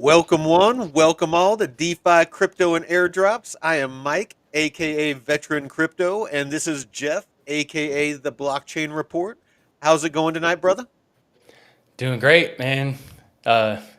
Welcome one, welcome all to DeFi Crypto and Airdrops. I am Mike, aka Veteran Crypto, and this is Jeff, aka the Blockchain Report. How's it going tonight, brother? Doing great, man.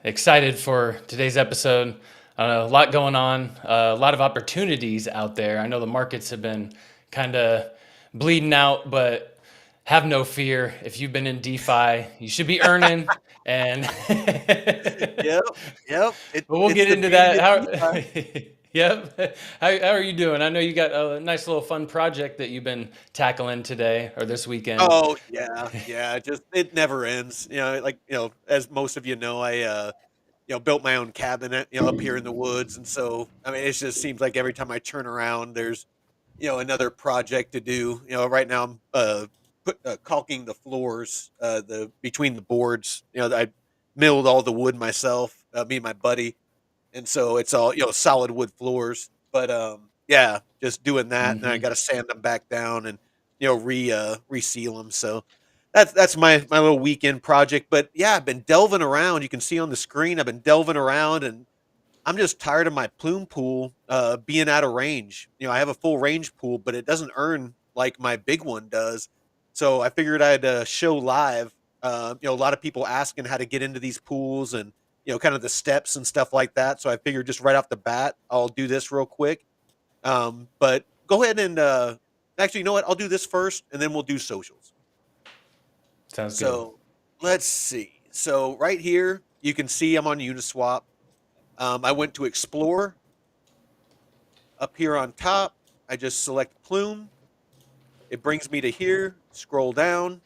Excited for today's episode. A lot going on, a lot of opportunities out there. I know the markets have been kind of bleeding out, but have no fear. If you've been in DeFi, you should be earning. And Yep, yep. but we'll It's get the into beauty that. of DeFi. Yep. How are you doing? I know you got a nice little fun project that you've been tackling today or this weekend. Oh yeah, yeah. Just it never ends. As most of you know, I built my own cabin, up here in the woods, and so I mean, it just seems like every time I turn around, there's another project to do. Right now I'm caulking the floors, the between the boards. I milled all the wood myself, me and my buddy, and so it's all solid wood floors. But yeah, just doing that, and then I Hmm. got to sand them back down and reseal them. So that's my little weekend project. But yeah, I've been delving around. You can see on the screen, I've been delving around, and I'm just tired of my plume pool being out of range. I have a full range pool, but it doesn't earn like my big one does. So I figured I'd show live. A lot of people asking how to get into these pools and kind of the steps and stuff like that. So I figured just right off the bat, I'll do this real quick. But go ahead and actually, you know what? I'll do this first, and then we'll do socials. Sounds good. So let's see. So right here, you can see I'm on Uniswap. I went to explore. Up here on top, I just select plume. It brings me to here, scroll down,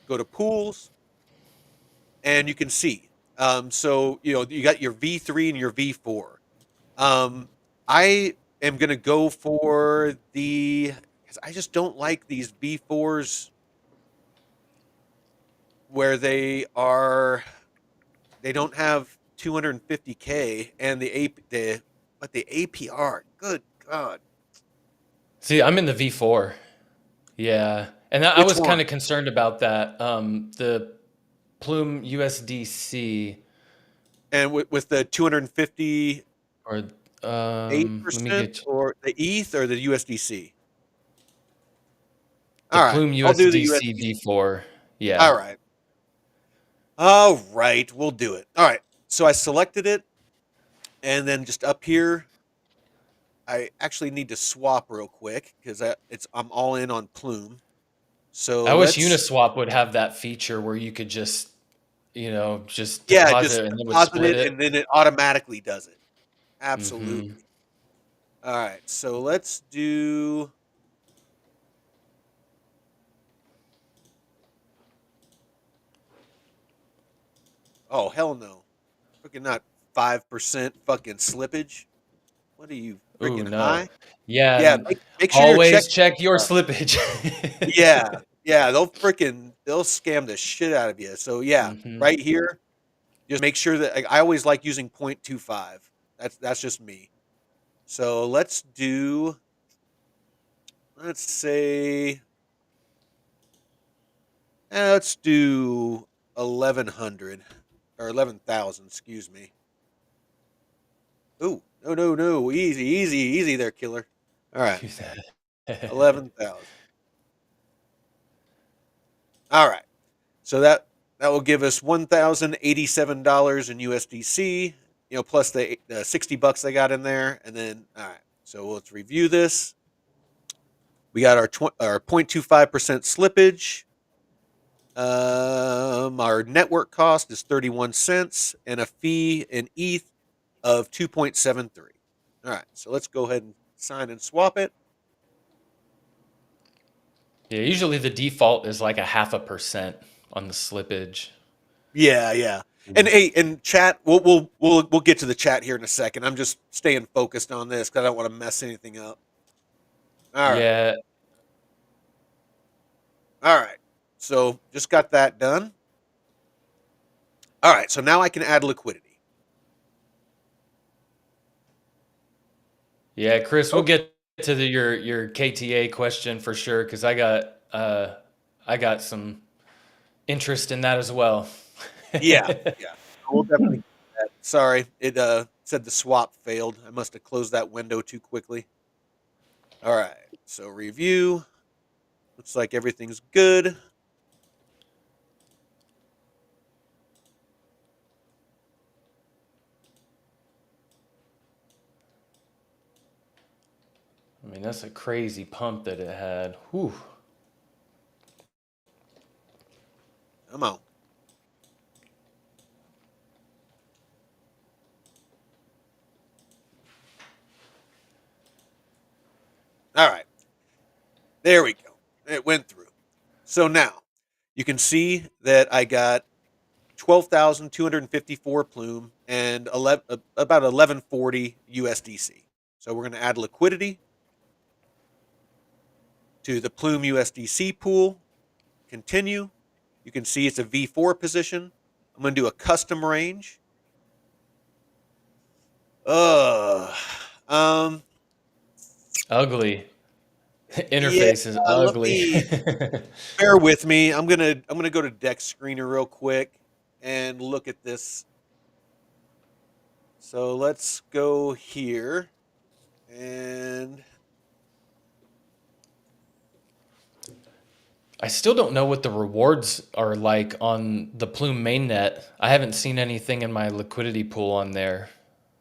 go to pools, and you can see. So, you got your V3 and your V4. I am going to go for because I just don't like these V4s where they don't have 250K and the APR. Good God. See, I'm in the V4. Yeah. And I Which was kind one? of concerned about that. The Plume USDC And with the 258% or let me or the ETH or the USDC? the All right. Plume I'll do the USDC USDC. V4. Yeah. All right. All right. We'll do it. All right. So I selected it. And then just up here, I actually need to swap real quick because I'm all in on Plume. So I wish let's Uniswap would have that feature where you could just yeah, just deposit and it would deposit split it it. and then it automatically does it. Hmm. Absolutely. All right. So let's do. Oh hell no! Freaking not 5% fucking slippage. What are you Ooh, freaking no. high? Yeah. Yeah, make sure you're Always checking. check your Uh, slippage. yeah, yeah, they'll scam the shit out of you. So yeah, Hmm. right here, just make sure that I always like using 0.25. That's just me. So let's say let's do 1100 or 11,000. Excuse me. Ooh, no, no, no, easy, easy, easy there, killer. All right, 11,000. All right. So that will give us $1,087 in USDC, plus the $60 they got in there. And then, all right. So let's review this. We got our 0.25% slippage. Our network cost is 31 cents and a fee in ETH of 2.73. All right. So let's go ahead and sign and swap it. Yeah, usually the default is like a 0.5% on the slippage. Yeah, yeah. And hey, and chat, we'll get to the chat here in a second. I'm just staying focused on this because I don't want to mess anything up. All right, Yeah. all right. So just got that done. All right, so now I can add liquidity. Yeah, Chris, we'll Oh, get to your KTA question for sure because I got some interest in that as well. yeah, yeah. We'll definitely get that. sorry. It said the swap failed. I must have closed that window too quickly. All right. So review. Looks like everything's good. I mean, that's a crazy pump that it had. Whew. Come on. All right. There we go. It went through. So now you can see that I got 12,254 plume and about 1140 USDC. So we're going to add liquidity to the plume USDC pool. Continue. You can see it's a V4 position. I'm going to do a custom range. Um, Ugly. yeah, Interface is let ugly. me bear with me. I'm gonna go to DEX Screener real quick and look at this. So let's go here and I still don't know what the rewards are like on the Plume mainnet. I haven't seen anything in my liquidity pool on there.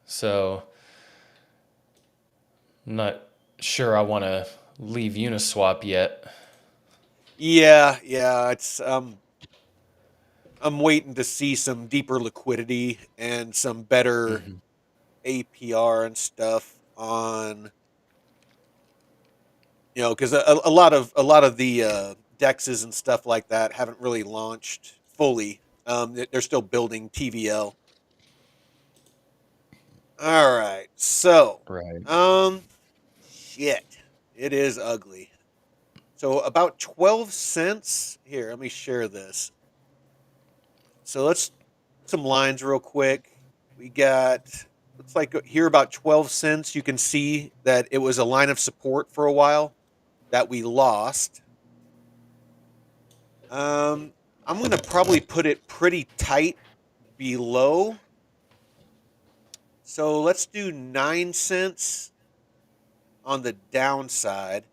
So I'm not sure I want to leave Uniswap yet. yeah, it's I'm waiting to see some deeper liquidity and some better Hmm. APR and stuff on, because a lot of the dexes and stuff like that haven't really launched fully. They're still building TVL. All right, so Right. um, shit, it is ugly. So about 12 cents here. Let me share this. So let's some lines real quick. We got looks like here about 12 cents. You can see that it was a line of support for a while that we lost. Um, I'm gonna probably put it pretty tight below. So let's do 9 cents on the downside.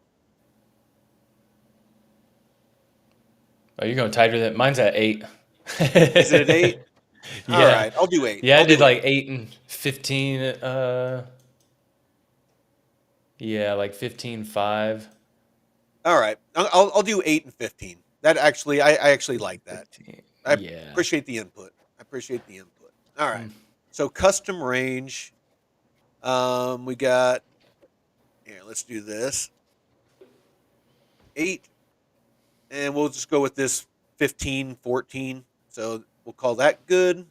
Oh, you're going tighter than mine's at 8. Is it at 8? All Yeah. right, I'll do 8. Yeah, I I'll did do 8. like 8 and 15. Yeah, like 15.5. All right, I'll do 8 and 15. That actually, I actually like that. 15. I Yeah. appreciate the input. I appreciate the input. All right. Mm. So custom range. We got here. Let's do this. 8, and we'll just go with this 15, 14. So we'll call that good.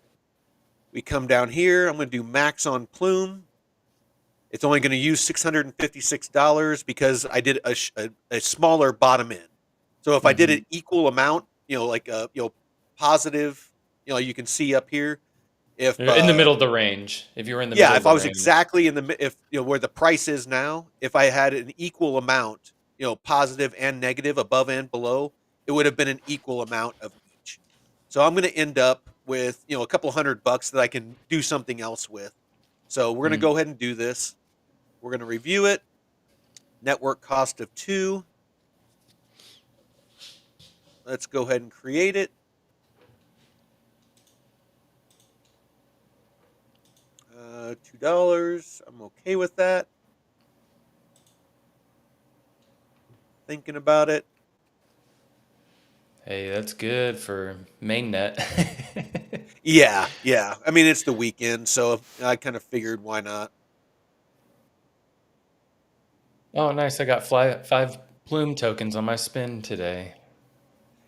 We come down here. I'm going to do max on plume. It's only going to use $656 because I did a smaller bottom end. So if I did Hmm. an equal amount, like positive, you can see up here. If In the middle of the range. If you were in the middle Yeah, of if I the was range. exactly if where the price is now, if I had an equal amount, positive and negative, above and below, it would have been an equal amount of each. So I'm going to end up with a couple $100 that I can do something else with. So we're going to Mm. go ahead and do this. We're going to review it. Network cost of 2. Let's go ahead and create it. $2. I'm okay with that. Thinking about it. Hey, that's good for mainnet. Yeah. I mean, it's the weekend, so I kind of figured why not. Oh, nice. I got 5 plume tokens on my spin today.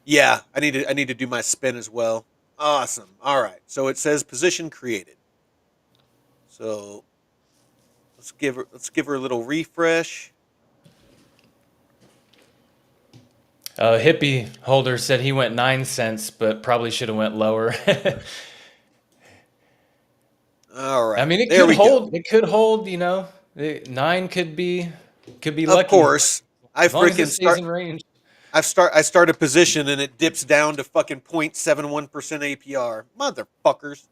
Yeah, I need to do my spin as well. Awesome. All right. So it says position created. So let's give her a little refresh. Hippie holder said he went 9 cents, but probably should have went lower. All I right. mean, it There could we go. hold. It could hold. 9 could be Of lucky course, I as long as it freaking stays start in range. I start a position and it dips down to fucking 0.71% APR. Motherfuckers.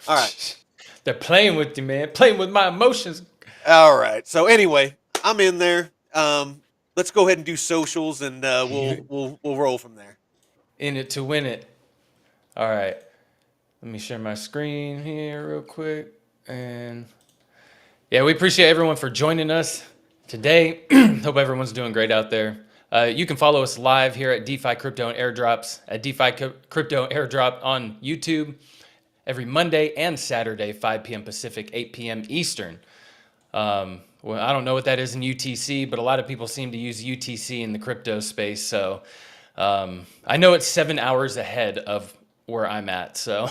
All right. They're playing with you, man. Playing with my emotions. All right. So anyway, I'm in there. Let's go ahead and do socials, and we'll roll from there. In it to win it. All right. Let me share my screen here real quick. And yeah, we appreciate everyone for joining us today. Hope everyone's doing great out there. You can follow us live here at DeFi Crypto and Airdrops at DeFi Crypto Airdrop on YouTube every Monday and Saturday, 5 p.m. Pacific, 8 p.m. Eastern. Well, I don't know what that is in UTC, but a lot of people seem to use UTC in the crypto space. So I know it's 7 hours ahead of where I'm at. So,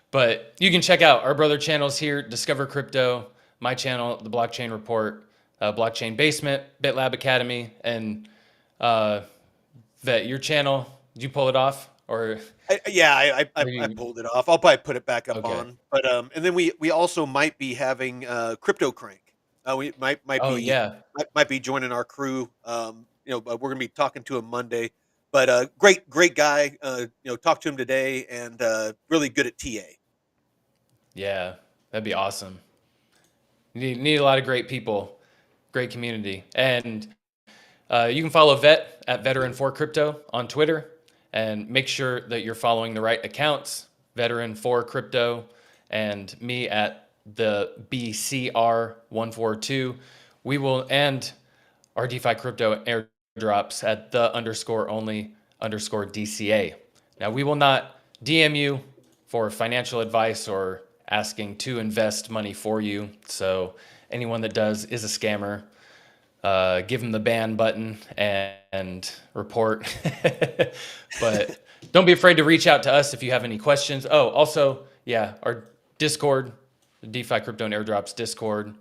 but you can check out our brother channels here: Discover Crypto, my channel, The Blockchain Report, Blockchain Basement, BitLab Academy, and Vet, your channel. Did you pull it off or? I pulled it off. I'll probably put it back up Okay. on. But and then we also might be having Crypto Crank. We Oh yeah. might be joining our crew. But we're gonna be talking to him Monday. But great guy. Talked to him today, and really good at TA. Yeah, that'd be awesome. You need a lot of great people, great community. And you can follow Vet at Veteran4Crypto on Twitter, and make sure that you're following the right accounts, Veteran4Crypto, and me at the BCR142. We will, and our DeFi Crypto airdrops at the _only_ DCA. Now, we will not DM you for financial advice or asking to invest money for you. So anyone that does is a scammer. Give them the ban button and report. But don't be afraid to reach out to us if you have any questions. Oh, also, yeah, our Discord, the DeFi Crypto and Airdrops Discord.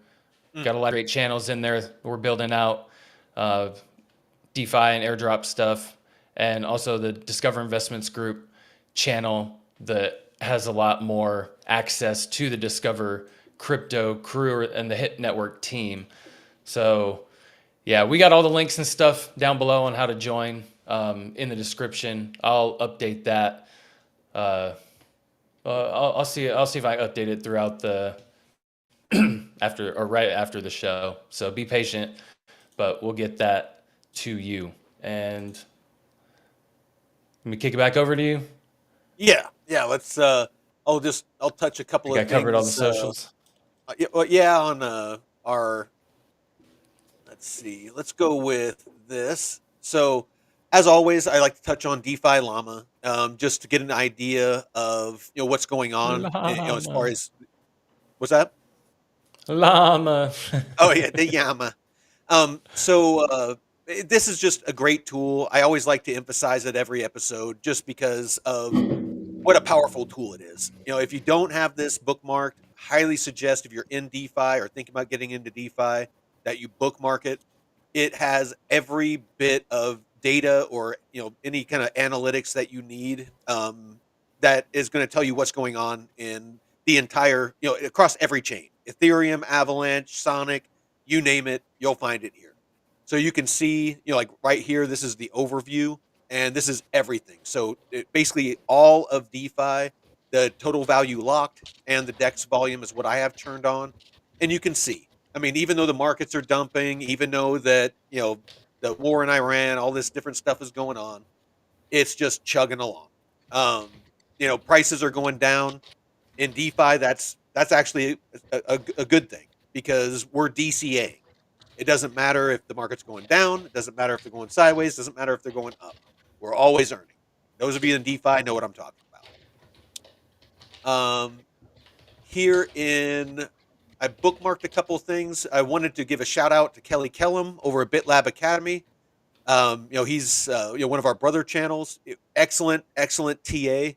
Got a lot of great channels in there. We're building out DeFi and airdrop stuff. And also the Discover Investments Group channel that has a lot more access to the Discover Crypto crew and the HIT Network team. So yeah, we got all the links and stuff down below on how to join in the description. I'll update that. I'll see if I update it throughout the right after the show. So be patient, but we'll get that to you. And let me kick it back over to you. Yeah. Let's. I'll touch a couple I of things. covered all the socials. On our. Let's see. Let's go with this. So, as always, I like to touch on DeFi Llama, just to get an idea of what's going on. As far as what's that? Llama. Oh yeah, the Llama. This is just a great tool. I always like to emphasize it every episode, just because of what a powerful tool it is. If you don't have this bookmarked, highly suggest if you're in DeFi or thinking about getting into DeFi that you bookmark it. It has every bit of data or any kind of analytics that you need, that is going to tell you what's going on in the entire across every chain: Ethereum, Avalanche, Sonic, you name it, you'll find it here. So you can see, like right here, this is the overview, and this is everything. So basically all of DeFi, the total value locked, and the DEX volume is what I have turned on. And you can see, I mean, even though the markets are dumping, even though that, the war in Iran, all this different stuff is going on, it's just chugging along. Prices are going down in DeFi. That's actually a good thing, because we're DCA. It doesn't matter if the market's going down. It doesn't matter if they're going sideways. It doesn't matter if they're going up. We're always earning. Those of you in DeFi know what I'm talking about. I bookmarked a couple of things. I wanted to give a shout out to Kelly Kellum over at BitLab Academy. He's one of our brother channels. Excellent TA.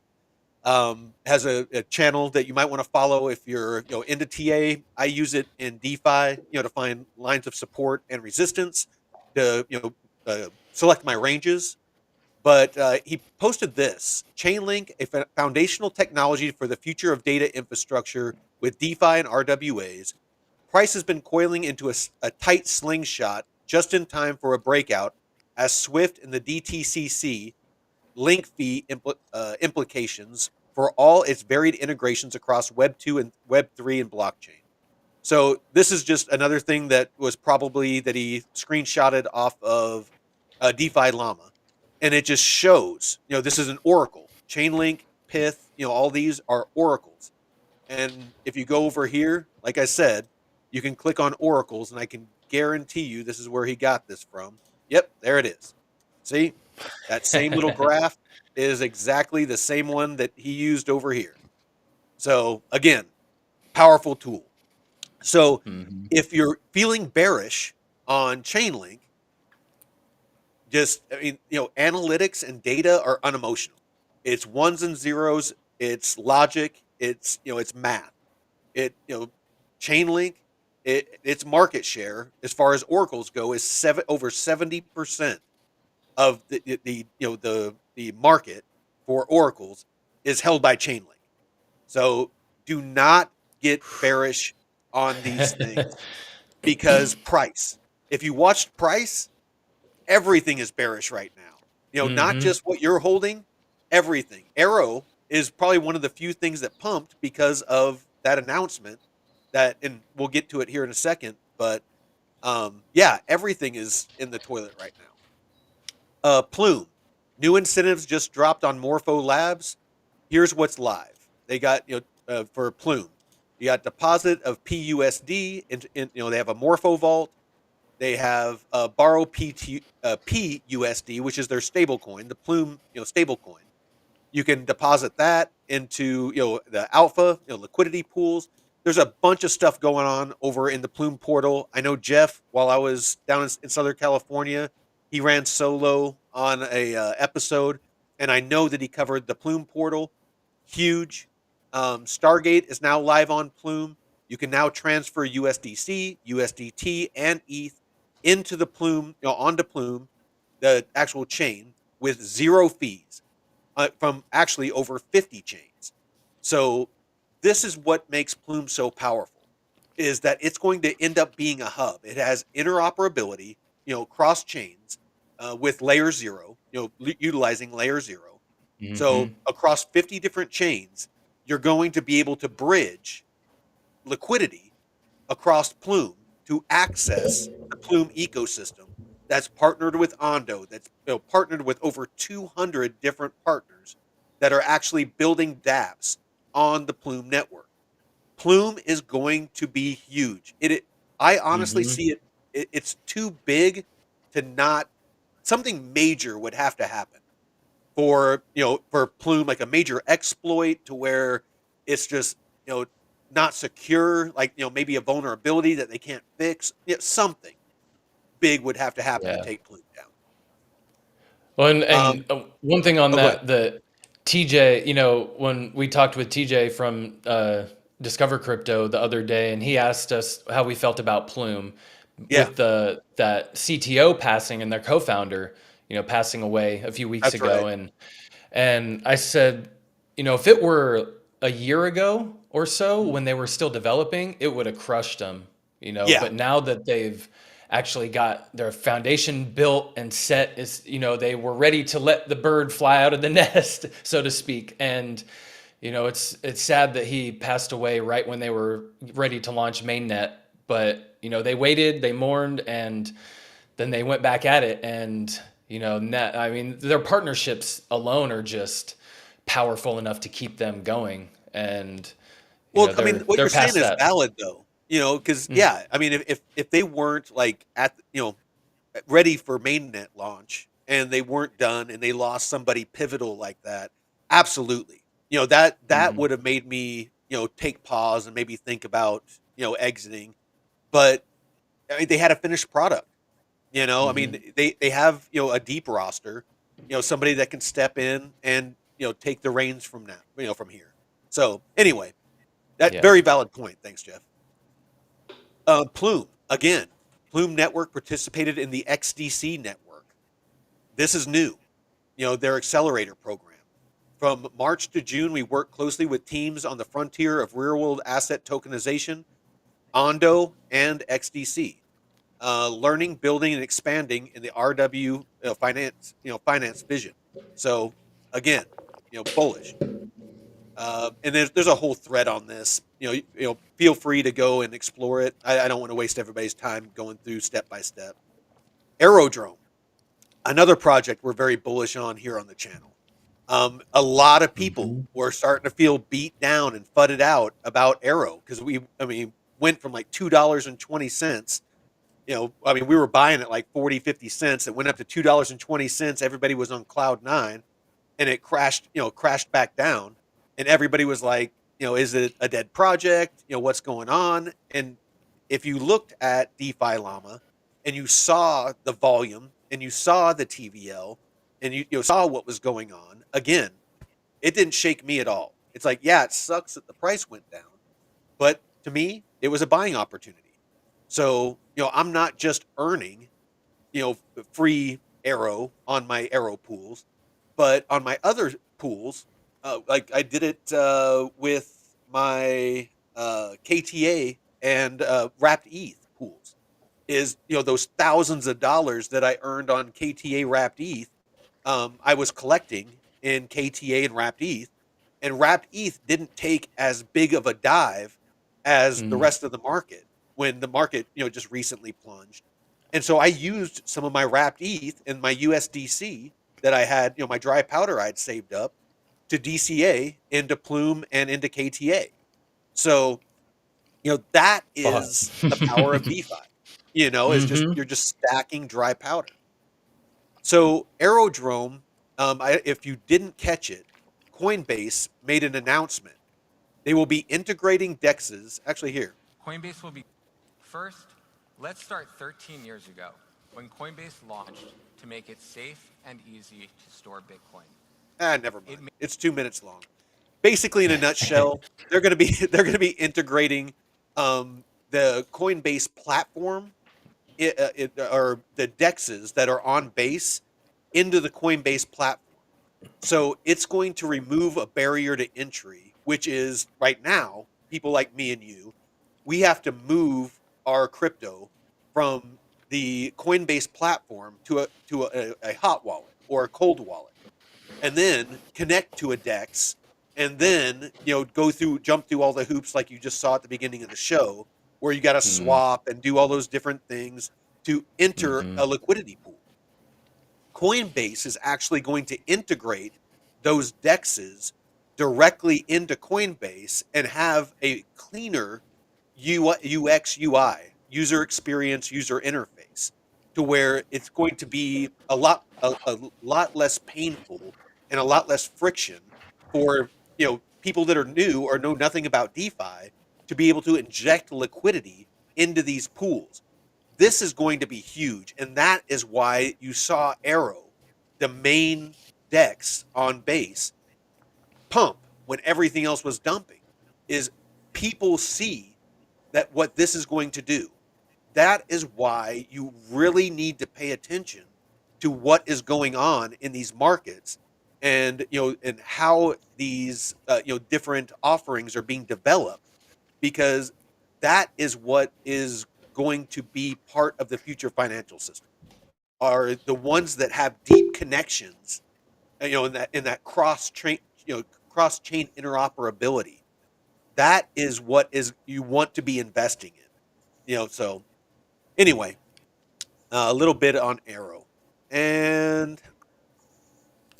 Has a channel that you might want to follow if you're into TA. I use it in DeFi, to find lines of support and resistance, to select my ranges. But he posted this: Chainlink, a foundational technology for the future of data infrastructure with DeFi and RWAs. Price has been coiling into a tight slingshot just in time for a breakout, as Swift and the DTCC link fee implications for all its varied integrations across Web 2 and Web 3 and blockchain. So this is just another thing that was probably that he screenshotted off of DeFi Llama, and it just shows, this is an oracle. Chainlink, Pyth, all these are oracles. And if you go over here, like I said, you can click on oracles, and I can guarantee you this is where he got this from. Yep, there it is. See, that same little graph is exactly the same one that he used over here. So again, powerful tool. So Mm-hmm. if you're feeling bearish on Chainlink, analytics and data are unemotional. It's ones and zeros, it's logic, it's math. Chainlink, its market share as far as oracles go is over 70% of the market for oracles is held by Chainlink. So do not get bearish on these things because price. If you watched price, everything is bearish right now. Not Mm-hmm. just what you're holding, everything. Arrow is probably one of the few things that pumped because of that announcement and we'll get to it here in a second, but yeah, everything is in the toilet right now. Plume. New incentives just dropped on Morpho Labs. Here's what's live. They got, for Plume, you got deposit of PUSD, they have a Morpho Vault. They have borrow PUSD, which is their stable coin, the Plume, stable coin. You can deposit that into the alpha liquidity pools. There's a bunch of stuff going on over in the Plume portal. I know Jeff, while I was down in Southern California, he ran solo on a episode, and I know that he covered the Plume portal. Huge. Stargate is now live on Plume. You can now transfer USDC, USDT, and ETH into the Plume, onto Plume, the actual chain, with zero fees from actually over 50 chains. So this is what makes Plume so powerful, is that it's going to end up being a hub. It has interoperability, cross chains with layer zero, utilizing layer zero. So Mm-hmm. across 50 different chains, you're going to be able to bridge liquidity across Plume to access the Plume ecosystem that's partnered with Ondo, that's partnered with over 200 different partners that are actually building dApps on the Plume network. Plume is going to be huge. I honestly Mm-hmm. see it's too big to not. Something major would have to happen for Plume, like a major exploit to where it's just not secure, like maybe a vulnerability that they can't fix. Something big would have to happen to Yeah. take Plume down. Well, and one thing on Oh, go ahead. that, the TJ, when we talked with TJ from Discover Crypto the other day, and he asked us how we felt about Plume Yeah, with that CTO passing and their co-founder, passing away a few weeks that's right. ago, and I said, if it were a year ago or so Mhm. when they were still developing, it would have crushed them, Yeah, but now that they've actually got their foundation built and set, is, they were ready to let the bird fly out of the nest, so to speak. And, it's sad that he passed away right when they were ready to launch mainnet, but, they waited, they mourned, and then they went back at it. And, I mean, their partnerships alone are just powerful enough to keep them going. And, well, I mean, what they're you're saying past is that. valid though. Because Mm, yeah, I mean, if they weren't like ready for mainnet launch and they weren't done and they lost somebody pivotal like that, absolutely. That mhm, would have made me, take pause and maybe think about, exiting. But I mean, they had a finished product. I mhm. mean, they have, a deep roster, somebody that can step in and, take the reins from now, from here. So anyway, that Yeah. very valid point. Thanks, Jeff. Plume again. Plume Network participated in the XDC network. This is new, their accelerator program. From March to June, we worked closely with teams on the frontier of real world asset tokenization, Ondo, and XDC, learning, building, and expanding in the RW finance vision. So again, bullish. And there's a whole thread on this. Feel free to go and explore it. I don't want to waste everybody's time going through step by step. Aerodrome, another project we're very bullish on here on the channel. A lot of people Mhm. were starting to feel beat down and fudded out about Arrow because went from like $2.20. We were buying it like 40, 50 cents. It went up to $2.20. Everybody was on cloud nine, and it crashed back down. And everybody was like, is it a dead project? What's going on? And if you looked at DeFi Llama and you saw the volume and you saw the TVL and you saw what was going on, again, it didn't shake me at all. It's like, yeah, it sucks that the price went down, but to me, it was a buying opportunity. So, I'm not just earning, free Arrow on my Arrow pools, but on my other pools, like I did it with my KTA and wrapped ETH pools. Is those thousands of dollars that I earned on KTA wrapped ETH, I was collecting in KTA and wrapped ETH, and wrapped ETH didn't take as big of a dive as the Mm. rest of the market when the market just recently plunged. And so I used some of my wrapped ETH and my USDC that I had, my dry powder I'd saved up to DCA into Plume and into KTA. So, that Fuck. is the power of DeFi. Is just Hmm. you're just stacking dry powder. So Aerodrome, if you didn't catch it, Coinbase made an announcement. They will be integrating DEXs. Actually, here. Coinbase will be first. Let's start 13 years ago when Coinbase launched to make it safe and easy to store Bitcoin. Never It mind. It's 2 minutes long. Basically, in a nutshell, they're going to be they're going to be integrating the Coinbase platform, or the DEXs that are on base into the Coinbase platform. So it's going to remove a barrier to entry, which is right now, people like me and you, we have to move our crypto from the Coinbase platform to a hot wallet or a cold wallet, and then connect to a DEX, and then jump through all the hoops like you just saw at the beginning of the show, where you got to Mm. swap and do all those different things to enter Hmm. a liquidity pool. Coinbase is actually going to integrate those DEXs directly into Coinbase and have a cleaner UX UI, user experience, user interface, to where it's going to be a lot less painful and a lot less friction for people that are new or know nothing about DeFi to be able to inject liquidity into these pools. This is going to be huge, and that is why you saw Arrow, the main DEX on base, pump when everything else was dumping. Is people see that what this is going to do. That is why you really need to pay attention to what is going on in these markets, and and how these different offerings are being developed, because that is what is going to be part of the future financial system, are the ones that have deep connections, in that cross chain interoperability. That is what is you want to be investing in. So anyway, a little bit on Arrow, and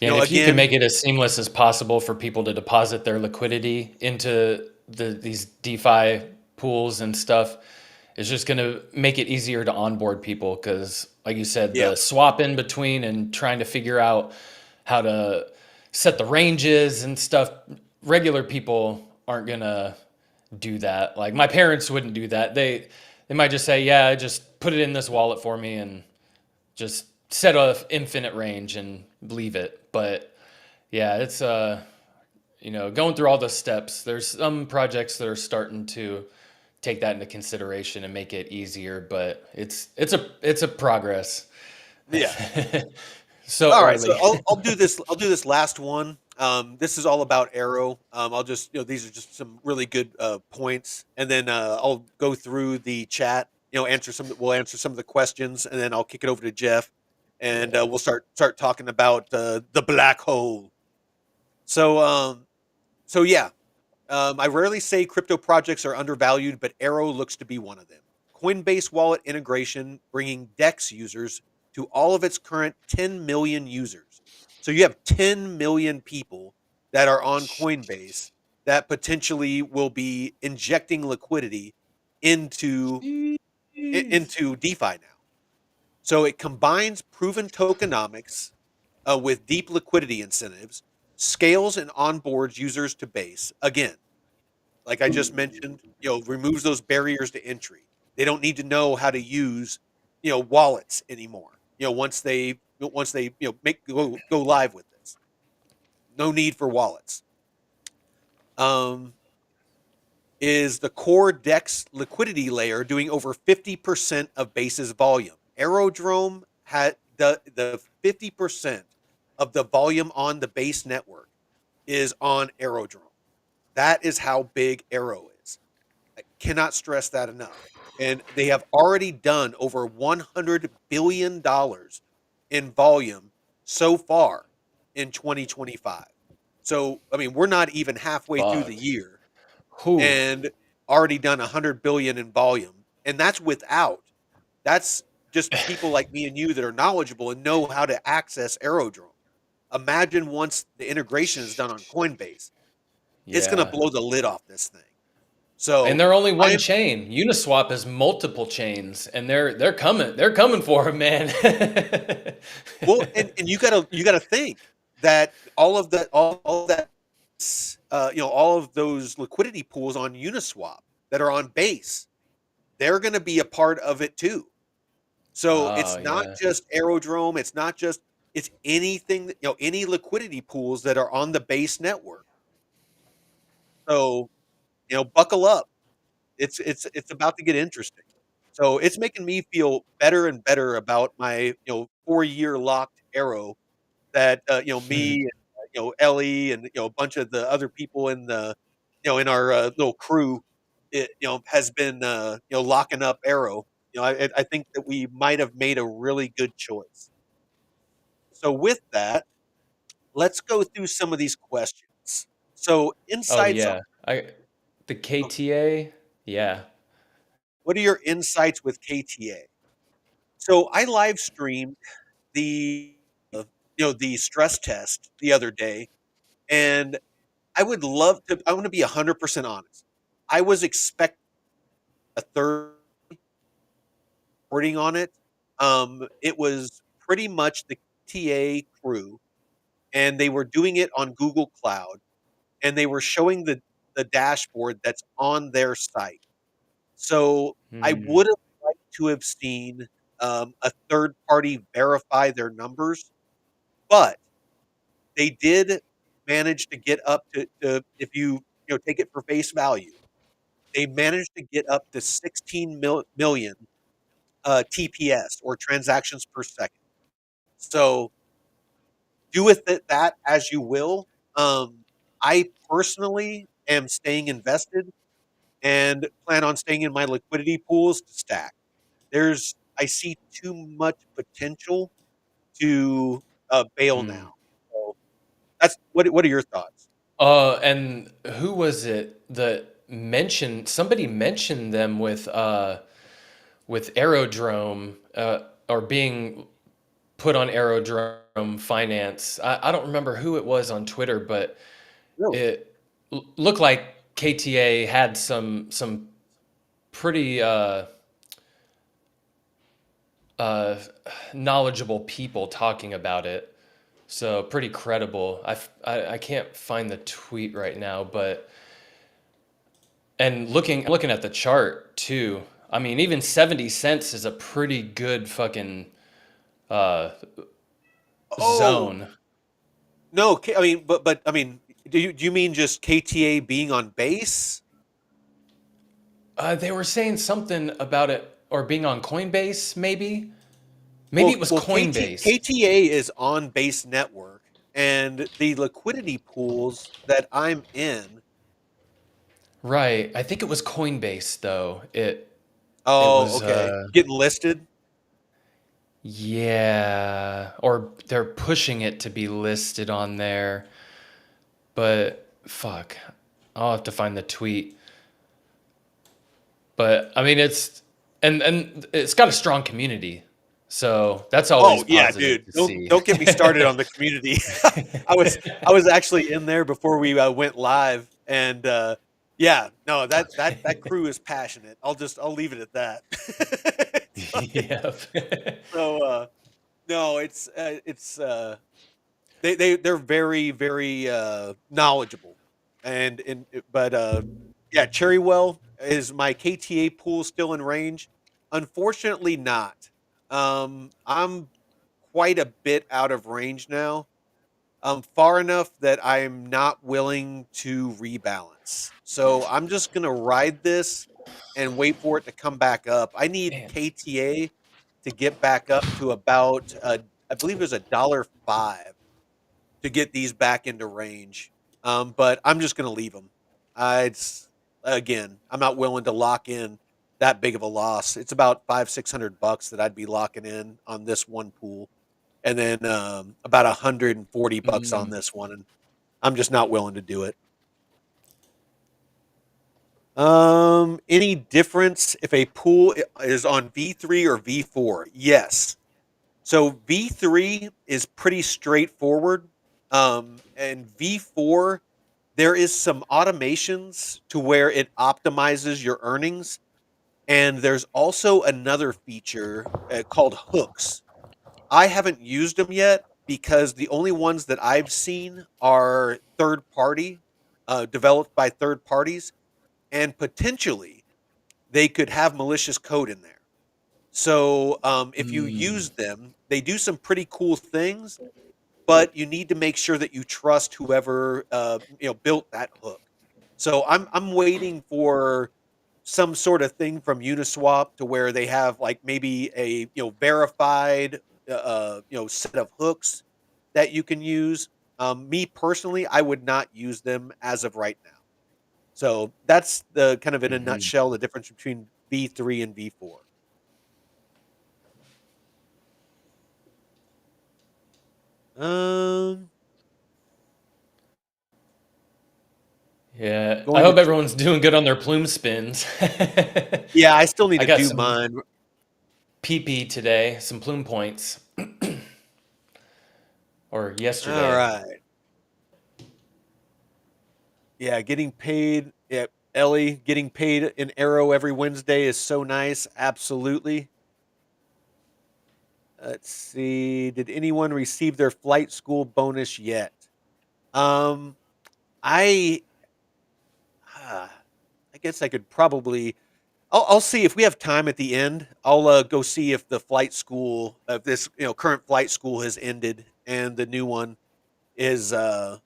And if you can again, make it as seamless as possible for people to deposit their liquidity into these DeFi pools and stuff, it's just going to make it easier to onboard people. Because, like you said, yeah, the swap in between and trying to figure out how to set the ranges and stuff, regular people aren't going to do that. Like my parents wouldn't do that. They might just say, "Yeah, just put it in this wallet for me and just set a infinite range and leave it." But yeah, it's going through all the steps. There's some projects that are starting to take that into consideration and make it easier, but it's a progress. yeah. So All right, so early. I'll do this. I'll do this last one. This is all about Arrow. I'll just these are just some really good points, and then I'll go through the chat. We'll answer some of the questions, and then I'll kick it over to Jeff, and we'll start talking about the black hole. So So yeah, I rarely say crypto projects are undervalued, but Arrow looks to be one of them. Coinbase wallet integration bringing DEX users to all of its current 10 million users. So you have 10 million people that are on Coinbase that potentially will be injecting liquidity into Jeez. into DeFi now. So it combines proven tokenomics with deep liquidity incentives, scales and onboards users to base. Again, like I just mentioned, removes those barriers to entry. They don't need to know how to use, wallets anymore. Once they make go live with this, no need for wallets. Um, is the core DEX liquidity layer doing over 50% of Base's volume? Aerodrome had the 50% of the volume on the Base network is on Aerodrome. That is how big Arrow is. I cannot stress that enough. And they have already done over $100 billion in volume so far in 2025. So, I mean, we're not even halfway through the Fuck. year Whew. and already done 100 billion in volume. And that's just people like me and you that are knowledgeable and know how to access Aerodrome. Imagine once the integration is done on Coinbase, it's going to Yeah. blow the lid off this thing. And So they're only one I'm chain. Uniswap is multiple chains, and they're coming for him, man. well, and you gotta think that all of that, all of those liquidity pools on Uniswap that are on Base, they're going to be a part of it too. So Oh it's not yeah. just Aerodrome. It's anything any liquidity pools that are on the Base network. So buckle up. It's about to get interesting. So it's making me feel better and better about my 4-year locked Arrow that me and Ellie and a bunch of the other people in the in our little crew has been locking up Arrow. I think that we might have made a really good choice. So with that, let's go through some of these questions. So Oh insights on yeah. The KTA. Yeah. what are your insights with KTA? So I live streamed the the stress test the other day, and I want to be 100% honest. I was expecting a third reporting on it. It was pretty much the TA crew, and they were doing it on Google Cloud, and they were showing the dashboard that's on their site. So I Hmm. would have liked to have seen a third party verify their numbers, but they did manage to get up to if take it for face value, they managed to get up to 16 million TPS or transactions per second. So do with that as you will. I personally am staying invested and plan on staying in my liquidity pools to stack. I see too much potential to bail now. Hmm. So that's what are your thoughts? And who was it that mentioned somebody mentioned them with Aerodrome or being put on Aerodrome finance. I don't remember who it was on Twitter, but Really? it looked like KTA had some pretty uh, knowledgeable people talking about it. So pretty credible. I can't find the tweet right now, but and looking at the chart too. I mean, even 70 cents is a pretty good fucking uh, Oh, zone. no, I mean, but I mean, do you mean just KTA being on base? They were saying something about it or being on Coinbase, maybe. Maybe Well, it was well, Coinbase. KTA is on base network, and the liquidity pools that I'm in. Right. I think it was Coinbase though. It Oh, was okay, getting listed. yeah, or they're pushing it to be listed on there. But fuck, I'll have to find the tweet. But I mean, and it's got a strong community, so that's always Oh yeah, positive dude. to Don't see. don't get me started on the community. I was actually in there before we went live, and yeah, no, that crew is passionate. I'll leave it at that. Yep. So no, it's they're very very knowledgeable, and but yeah, Cherrywell, is my KTA pool still in range? Unfortunately, not. I'm quite a bit out of range now. Far enough that I'm not willing to rebalance. So I'm just gonna ride this and wait for it to come back up. I need Man, KTA to get back up to about I believe it was $1.05 to get these back into range. But I'm just gonna leave them. It's again, I'm not willing to lock in that big of a loss. It's about 500-600 bucks that I'd be locking in on this one pool, and then about 140 bucks on mm, this one, and I'm just not willing to do it. Any difference if a pool is on V3 or V4? Yes. So V3 is pretty straightforward, and V4 there is some automations to where it optimizes your earnings, and there's also another feature called hooks. I haven't used them yet because the only ones that I've seen are third party, developed by third parties, and potentially they could have malicious code in there. So if you mm, use them, they do some pretty cool things, but you need to make sure that you trust whoever built that hook. So I'm waiting for some sort of thing from Uniswap to where they have like maybe a verified set of hooks that you can use. Me personally, I would not use them as of right now. So that's the kind of in a mhm. nutshell the difference between V3 and V4. Um, Yeah, I going to hope everyone's doing good on their plume spins. yeah, I still need I to got do some mine. PP today, some plume points, or All yesterday. right. Yeah, getting paid. Yeah, Ellie, getting paid in Arrow every Wednesday is so nice. Absolutely. Let's see. Did anyone receive their flight school bonus yet? Um, I, I guess I could probably. I'll see if we have time at the end. I'll go see if the flight school, if this current flight school has ended and the new one is. Oh,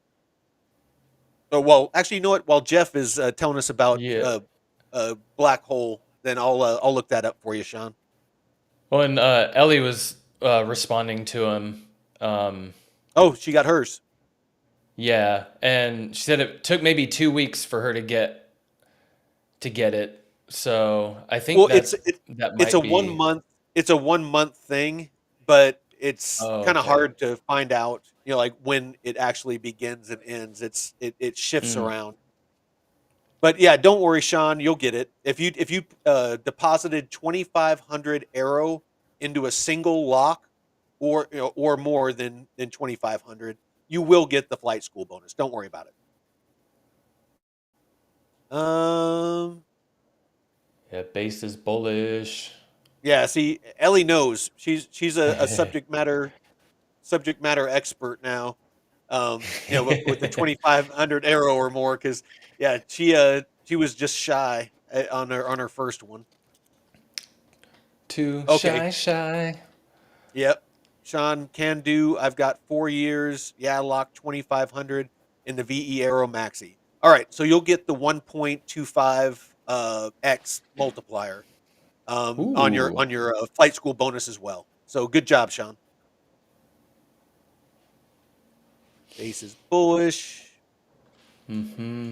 well, actually, you know what? While Jeff is telling us about Yeah. black hole, then I'll look that up for you, Sean. Well, and Ellie was responding to him. Um, Oh, she got hers. yeah, and she said it took maybe 2 weeks for her to get it. So I think Well, that it's a might one be. month it's a 1 month thing, but it's Oh, kind of okay. hard to find out, like when it actually begins and ends. It shifts Mm. around. But yeah, don't worry, Sean, you'll get it. If you deposited 2,500 Arrow into a single lock, or more than 2,500, you will get the flight school bonus. Don't worry about it. Yeah, base is bullish. Yeah, see, Ellie knows. She's a subject matter expert now. With the 2,500 Arrow or more, because yeah, she was just shy on her first one. Too Okay, shy. yep. Sean, can do. I've got 4 years. Yeah, lock 2,500 in the VE Arrow Maxi. All right, so you'll get the 1.25 x multiplier on your Ooh. flight school bonus as well. So good job, Sean. Base is bullish. Mm-hmm.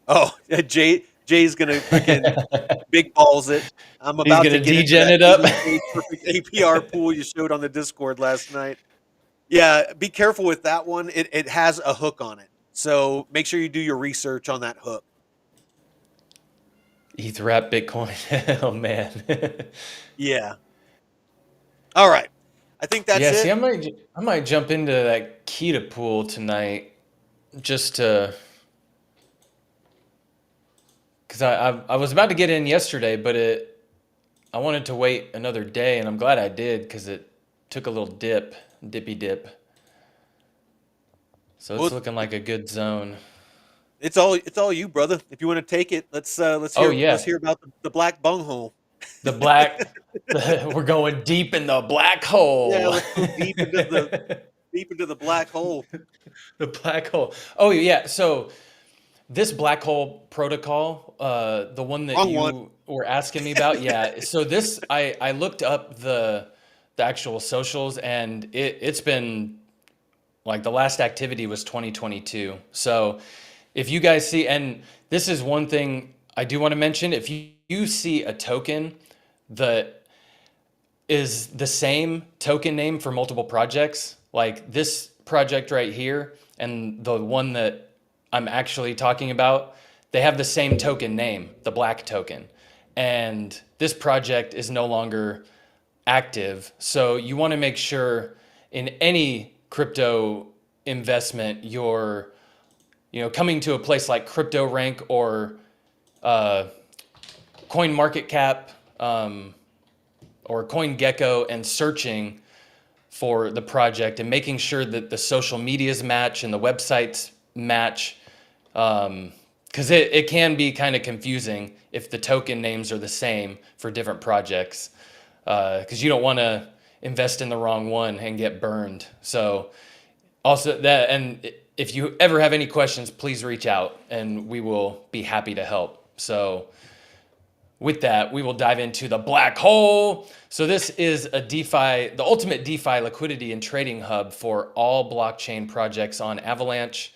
Oh, Jay's gonna freaking big balls it. I'm He's about to gonna get into degen that it up. 80K perfect APR pool you showed on the Discord last night. Yeah, be careful with that one. It has a hook on it. So make sure you do your research on that hook. ETH wrap Bitcoin. Oh man. Yeah. All right. I think that's Yeah, see, it. I might jump into that Kita pool tonight just to, because I was about to get in yesterday, but I wanted to wait another day, and I'm glad I did because it took a little dippy dip. So it's Well, looking like a good zone. it's all you, brother. If you want to take it, let's Oh let's yeah, hear about the black bunghole. the black. We're going deep in the black Yeah, hole. let's go deep into the black hole. The black hole. Oh yeah. So this Blackhole Protocol, the one that Wrong one. you were asking me about, yeah. So this, I looked up the actual socials, and it's been like the last activity was 2022. So if you guys see, and this is one thing I do want to mention, if you see a token that is the same token name for multiple projects, like this project right here and the one that I'm actually talking about, they have the same token name, the black token. And this project is no longer active. So you want to make sure in any crypto investment, you're, coming to a place like CryptoRank or CoinMarketCap, or CoinGecko, and searching for the project and making sure that the social medias match and the websites match, because it can be kind of confusing if the token names are the same for different projects, because you don't want to invest in the wrong one and get burned. So also that, and if you ever have any questions, please reach out and we will be happy to help. So with that, we will dive into the black hole. So this is a DeFi, the ultimate DeFi liquidity and trading hub for all blockchain projects on Avalanche.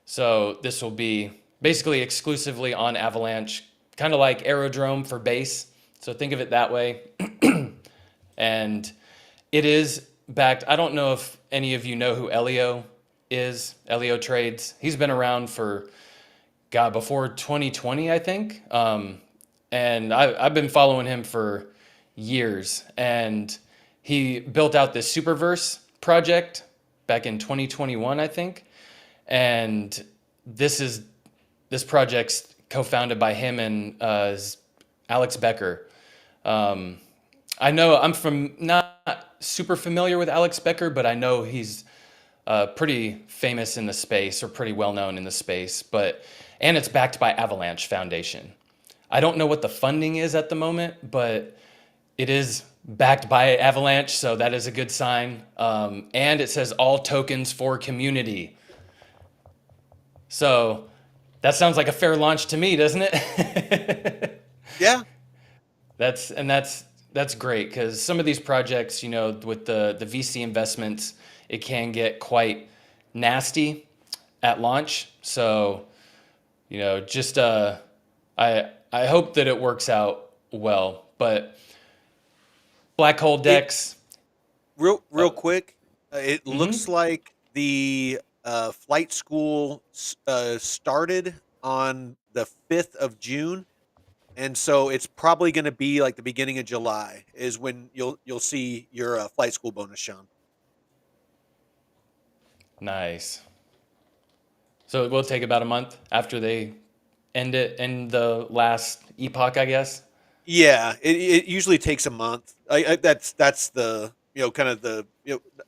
So this will be basically exclusively on Avalanche, kind of like Aerodrome for base. So think of it that way. And it is backed. I don't know if any of you know who Elio is, Elio Trades. He's been around for, God, before 2020, I think. And I've been following him for years. And he built out this Superverse project back in 2021, I think. And this project's co-founded by him and Alex Becker. I know I'm not super familiar with Alex Becker, but I know he's pretty famous in the space, or pretty well known in the space. And it's backed by Avalanche Foundation. I don't know what the funding is at the moment, but it is backed by Avalanche, so that is a good sign. And it says all tokens for community. So that sounds like a fair launch to me, doesn't it? Yeah. That's great, because some of these projects, with the VC investments, it can get quite nasty at launch. So, just I hope that it works out well. But black hole DEX. Real quick, it looks like the flight school started on the 5th of June, and so it's probably going to be like the beginning of July is when you'll see your flight school bonus, Sean. Nice. So it will take about a month after they end it in the last epoch, I guess. Yeah, it usually takes a month. That's the kind of the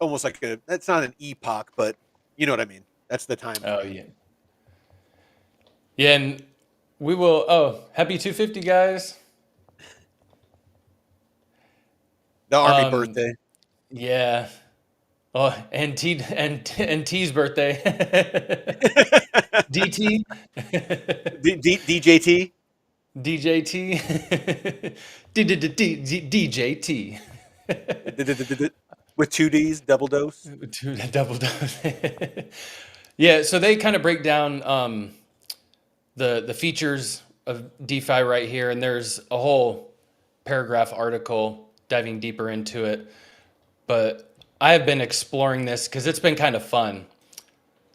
almost like that's not an epoch, but you know what I mean. That's the time Oh frame. yeah. Yeah, and we will. Oh, happy 250, guys. The army Um, birthday. yeah. Oh, and T's birthday. DT. DJT. DJT. DJT. With two D's, double dose. Double dose. Yeah, so they kind of break down the features of DeFi right here, and there's a whole paragraph article diving deeper into it. But I have been exploring this because it's been kind of fun.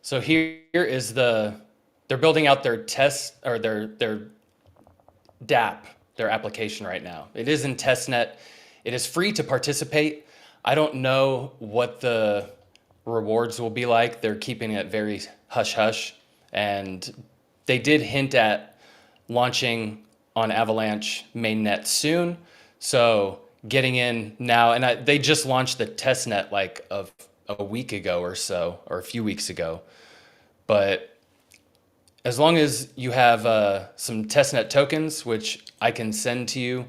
So here is they're building out their test or their DApp, their application right now. It is in testnet. It is free to participate. I don't know what the rewards will be like. They're keeping it very hush hush. And they did hint at launching on Avalanche mainnet soon. So getting in now, and they just launched the testnet like a week ago or so, or a few weeks ago. But as long as you have some testnet tokens, which I can send to you,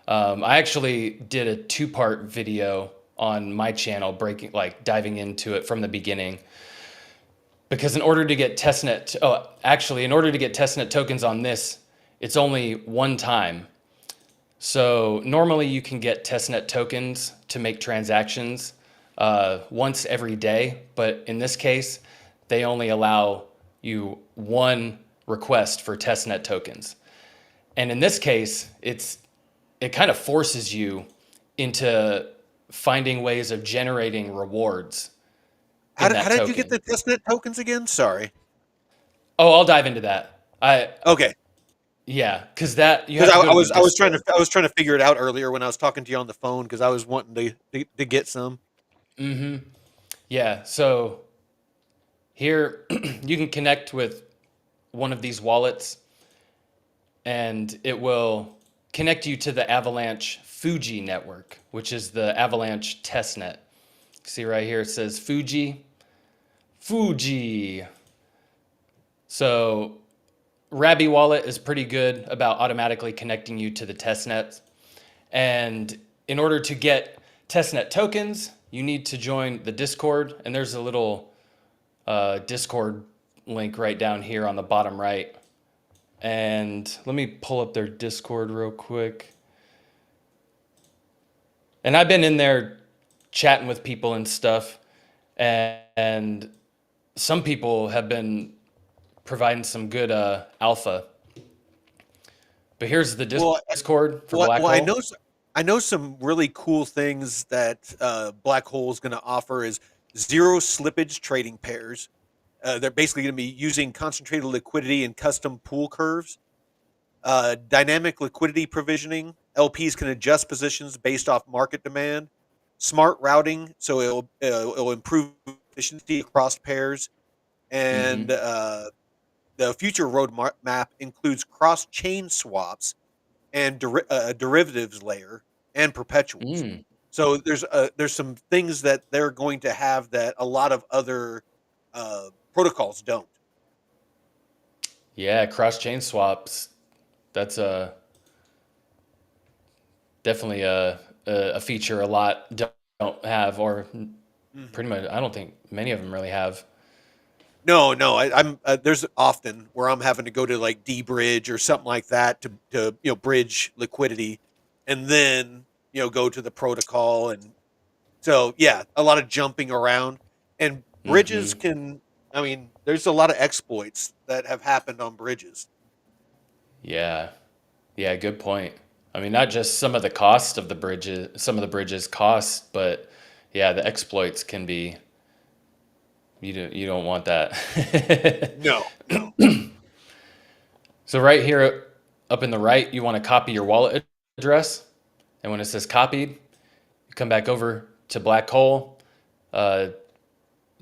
I actually did a 2-part video on my channel, diving into it from the beginning. Because in order to get testnet, in order to get testnet tokens on this, it's only one time. So normally you can get testnet tokens to make transactions once every day, but in this case, they only allow you one request for testnet tokens. And in this case, it kind of forces you into finding ways of generating rewards. How did you get the testnet tokens again? Sorry. Oh, I'll dive into that. Okay. Yeah, because that you Because have to go to I was trying to figure it out earlier when I was talking to you on the phone because I was wanting to get some. Mm-hmm. Yeah. So here you can connect with one of these wallets, and it will connect you to the Avalanche Fuji network, which is the Avalanche testnet. See right here, it says Fuji. So Rabby Wallet is pretty good about automatically connecting you to the testnet. And in order to get testnet tokens, you need to join the Discord. And there's a little Discord link right down here on the bottom right. And let me pull up their Discord real quick. And I've been in there chatting with people and stuff. And some people have been providing some good alpha. But here's the Discord for Blackhole. Well, I know some really cool things that Blackhole is going to offer is zero-slippage trading pairs. They're basically going to be using concentrated liquidity and custom pool curves. Dynamic liquidity provisioning. LPs can adjust positions based off market demand. Smart routing, so it'll improve efficiency across pairs. And the future roadmap includes cross-chain swaps and derivatives layer and perpetuals. So there's some things that they're going to have that a lot of other protocols don't. Yeah, cross-chain swaps. That's definitely a feature a lot don't have, or pretty much I don't think many of them really have. No, I'm there's often where I'm having to go to like D-Bridge or something like that to bridge liquidity, and then go to the protocol, and so yeah, a lot of jumping around, and bridges can. I mean, there's a lot of exploits that have happened on bridges. Yeah, good point. I mean, not just some of the cost of the bridges, some of the bridges cost, but yeah, the exploits can be. You don't want that. No. So right here up in the right, you want to copy your wallet address. And when it says copied, you come back over to Blackhole,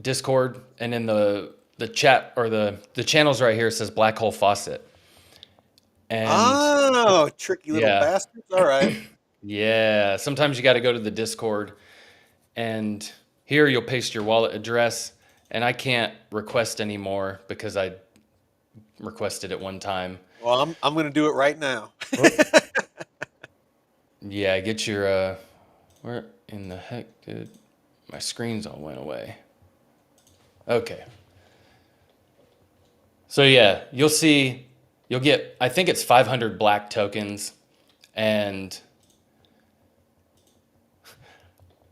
Discord, and in the chat or the channels right here, it says Blackhole Faucet. And tricky little bastards. All right. Yeah, sometimes you got to go to the Discord, and here you'll paste your wallet address. And I can't request anymore because I requested it one time. Well, I'm going to do it right now. Yeah, get your where in the heck did my screens all went away? Okay. So yeah, you'll get, I think it's 500 black tokens, and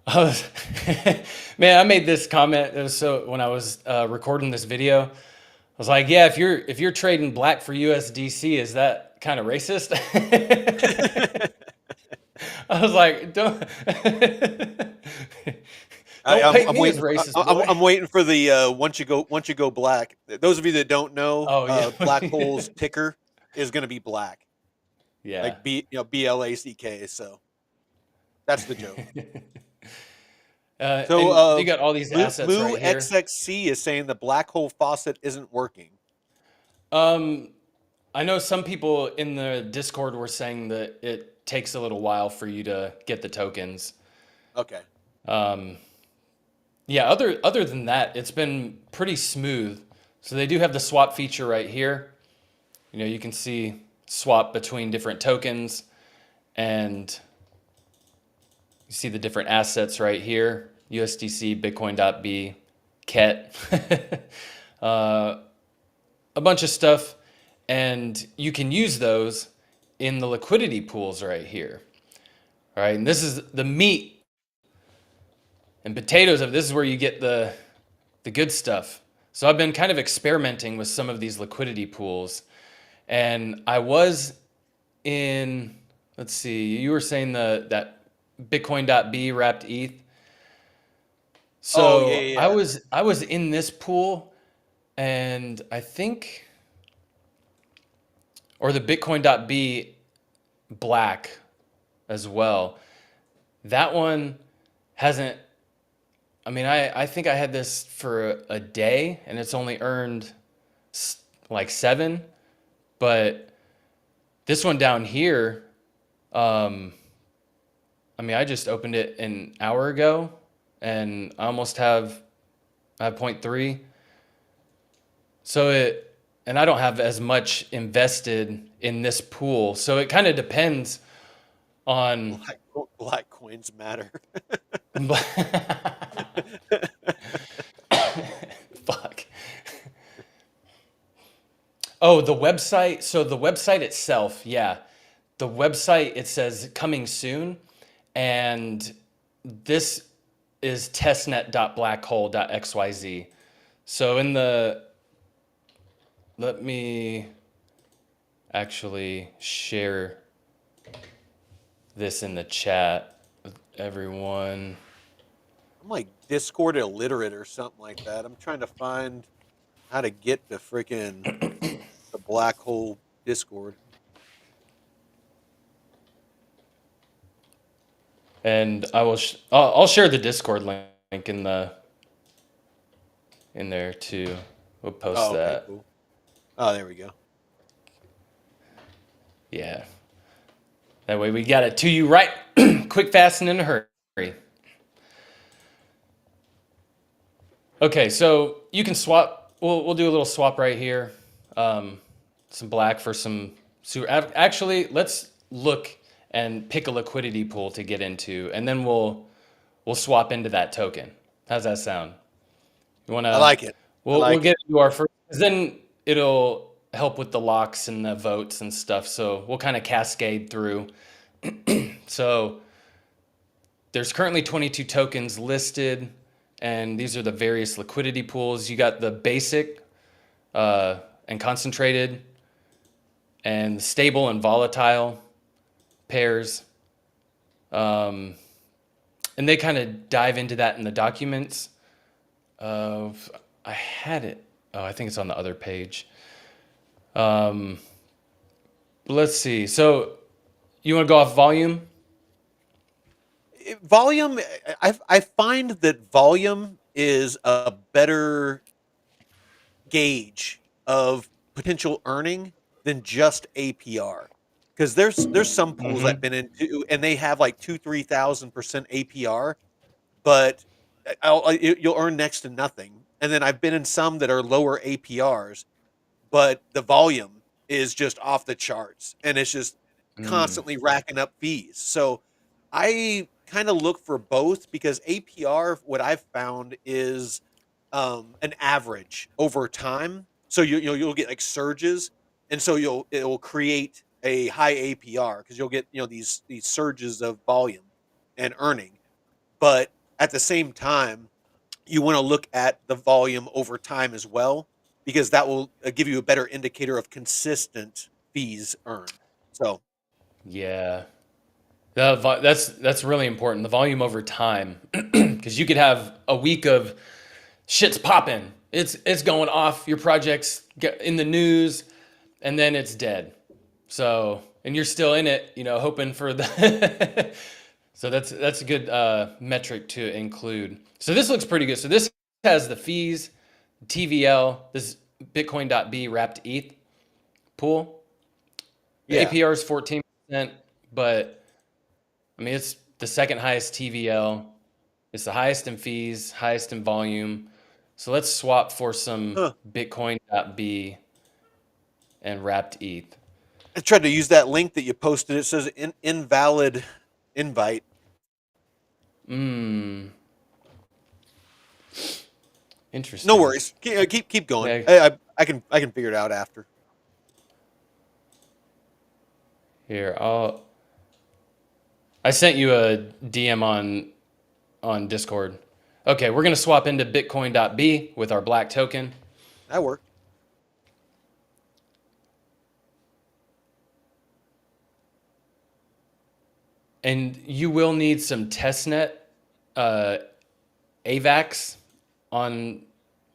man, I made this comment. It was so when I was recording this video, I was like, "Yeah, if you're trading black for USDC, is that kind of racist?" I was like, "Don't." Don't I'm, paint I'm me as waiting. racist, I'm, boy. I'm waiting for the once you go black. Those of you that don't know, Oh yeah, Black Hole's ticker is going to be black, yeah. like BLACK. So that's the joke. So And you got all these assets Moo right here. XXC is saying the black hole faucet isn't working. Um, I know some people in the Discord were saying that it takes a little while for you to get the tokens. Okay. Um, yeah, other than that, it's been pretty smooth. So they do have the swap feature right here. You know, you can see swap between different tokens, and you see the different assets right here: USDC, Bitcoin.B, KET, uh, a bunch of stuff, and you can use those in the liquidity pools right here. All right, and this is the meat and potatoes of this is where you get the good stuff. So I've been kind of experimenting with some of these liquidity pools, and I was in, let's see, you were saying that Bitcoin.B wrapped ETH. Oh yeah, So yeah. I was in this pool, and I think, or the Bitcoin.B black as well. That one hasn't, I mean, I think I had this for a day and it's only earned like 7, but this one down here, um, I mean, I just opened it an hour ago and I almost I have point 0.3. So and I don't have as much invested in this pool. So it kind of depends on, Black coins matter. fuck. Oh, the website. So the website itself, yeah. The website, it says coming soon. And this is testnet.blackhole.xyz. So let me actually share this in the chat with everyone. I'm like Discord illiterate or something like that. I'm trying to find how to get the freaking the black hole Discord. And I'll share the Discord link in there too. We'll post Oh, okay, that. cool. Oh, there we go. Yeah. That way we got it to you right quick, fast, and in a hurry. Okay, so you can swap. We'll do a little swap right here. Some black for some super. Actually, let's look and pick a liquidity pool to get into, and then we'll swap into that token. How's that sound? You wanna? I like it. We'll get into our first. 'Cause then it'll help with the locks and the votes and stuff. So we'll kind of cascade through. So there's currently 22 tokens listed, and these are the various liquidity pools. You got the basic and concentrated, and stable and volatile pairs. And they kind of dive into that in the documents. I had it. Oh, I think it's on the other page. Let's see. So you want to go off volume? Volume. I find that volume is a better gauge of potential earning than just APR. Because there's some pools I've Mm-hmm. been into and they have like 2-3,000% APR, but you'll earn next to nothing. And then I've been in some that are lower APRs, but the volume is just off the charts and it's just Mm. constantly racking up fees. So I kind of look for both because APR, what I've found is an average over time. So you'll get like surges, and so it will create a high APR because you'll get these surges of volume and earning. But at the same time, you want to look at the volume over time as well because that will give you a better indicator of consistent fees earned. So Yeah. That's really important. The volume over time, because you could have a week of shit's popping, it's going off, your project's in the news, and then it's dead. So, and you're still in it, hoping for the. So that's a good metric to include. So this looks pretty good. So this has the fees, TVL, this Bitcoin.B wrapped ETH pool. The Yeah. APR is 14%, but I mean, it's the second highest TVL. It's the highest in fees, highest in volume. So let's swap for some Huh. Bitcoin.B and wrapped ETH. I tried to use that link that you posted. It says invalid invite. Interesting. No worries. Keep going. Yeah. I can figure it out after. Here, I sent you a DM on Discord. Okay, we're gonna swap into Bitcoin.B with our black token. That worked. And you will need some testnet AVAX on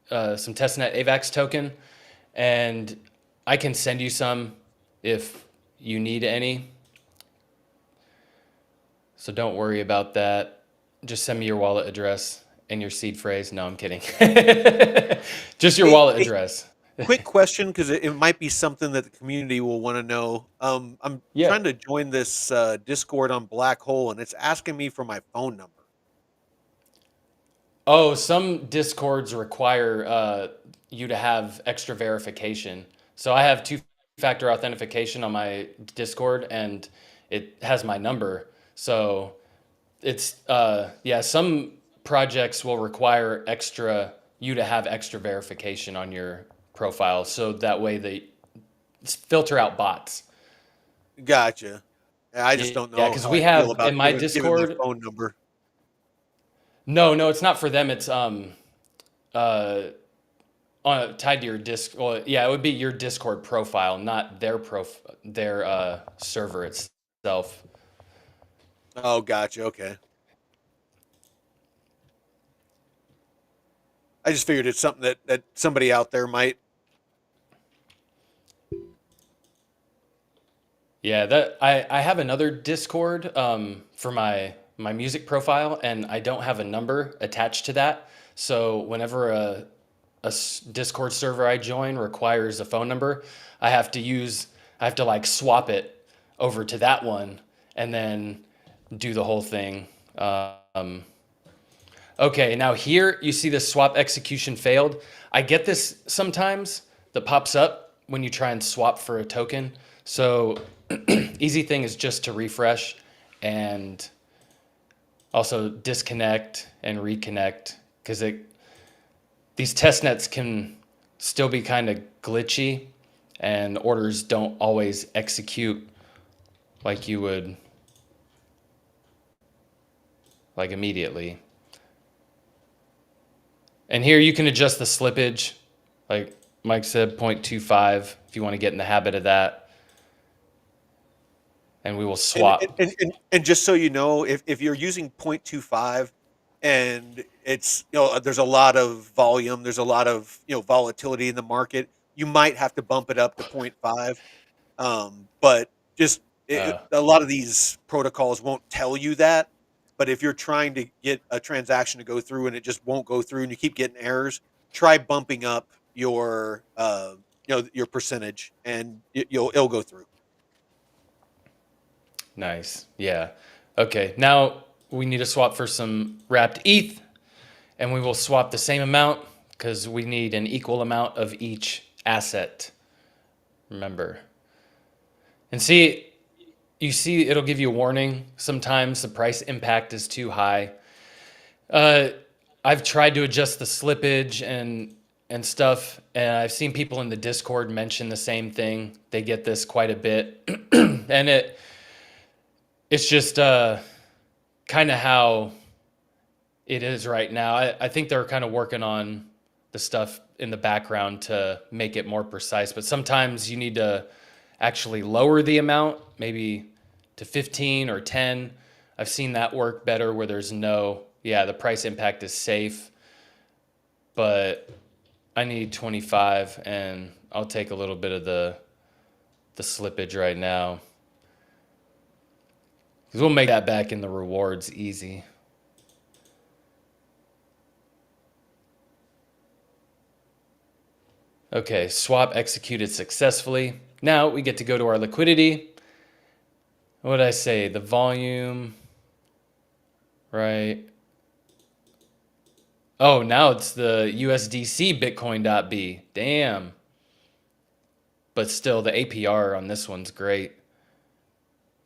some testnet AVAX token, and I can send you some if you need any. So don't worry about that. Just send me your wallet address and your seed phrase. No, I'm kidding. Just your wallet address. Quick question, because it might be something that the community will want to know. I'm Yeah. trying to join this Discord on Blackhole, and it's asking me for my phone number. Oh, some Discords require you to have extra verification. So I have two-factor authentication on my Discord, and it has my number. So it's yeah, some projects will require you to have extra verification on your profile, so that way they filter out bots. Gotcha. I just don't Yeah, know because how we I feel have about in my giving my Discord. phone number. No, it's not for them. It's uh tied to your Well, yeah, it would be your Discord profile, not their server itself. Oh, gotcha. Okay. I just figured it's something that somebody out there might. Yeah, that I have another Discord for my music profile, and I don't have a number attached to that. So whenever a Discord server I join requires a phone number, I have to like swap it over to that one and then do the whole thing. Okay, now here you see the swap execution failed. I get this sometimes that pops up when you try and swap for a token. So easy thing is just to refresh and also disconnect and reconnect, because these test nets can still be kind of glitchy and orders don't always execute like you would like immediately. And here you can adjust the slippage, like Mike said, 0.25 if you want to get in the habit of that. And we will swap. And just so you know, if you're using 0.25 and it's, there's a lot of volume, there's a lot of, volatility in the market, you might have to bump it up to 0.5. But just a lot of these protocols won't tell you that. But if you're trying to get a transaction to go through and it just won't go through and you keep getting errors, try bumping up your your percentage, and it'll go through. Nice. Yeah. Okay. Now we need to swap for some wrapped ETH, and we will swap the same amount because we need an equal amount of each asset. Remember. And you see it'll give you a warning. Sometimes the price impact is too high. I've tried to adjust the slippage and stuff, and I've seen people in the Discord mention the same thing. They get this quite a bit. And it's just kind of how it is right now. I think they're kind of working on the stuff in the background to make it more precise, but sometimes you need to actually lower the amount, maybe to 15 or 10. I've seen that work better where there's the price impact is safe, but I need 25, and I'll take a little bit of the slippage right now, because we'll make that back in the rewards easy. Okay, swap executed successfully. Now we get to go to our liquidity. What did I say? The volume, right? Oh, now it's the USDC Bitcoin.B. Damn. But still, the APR on this one's great.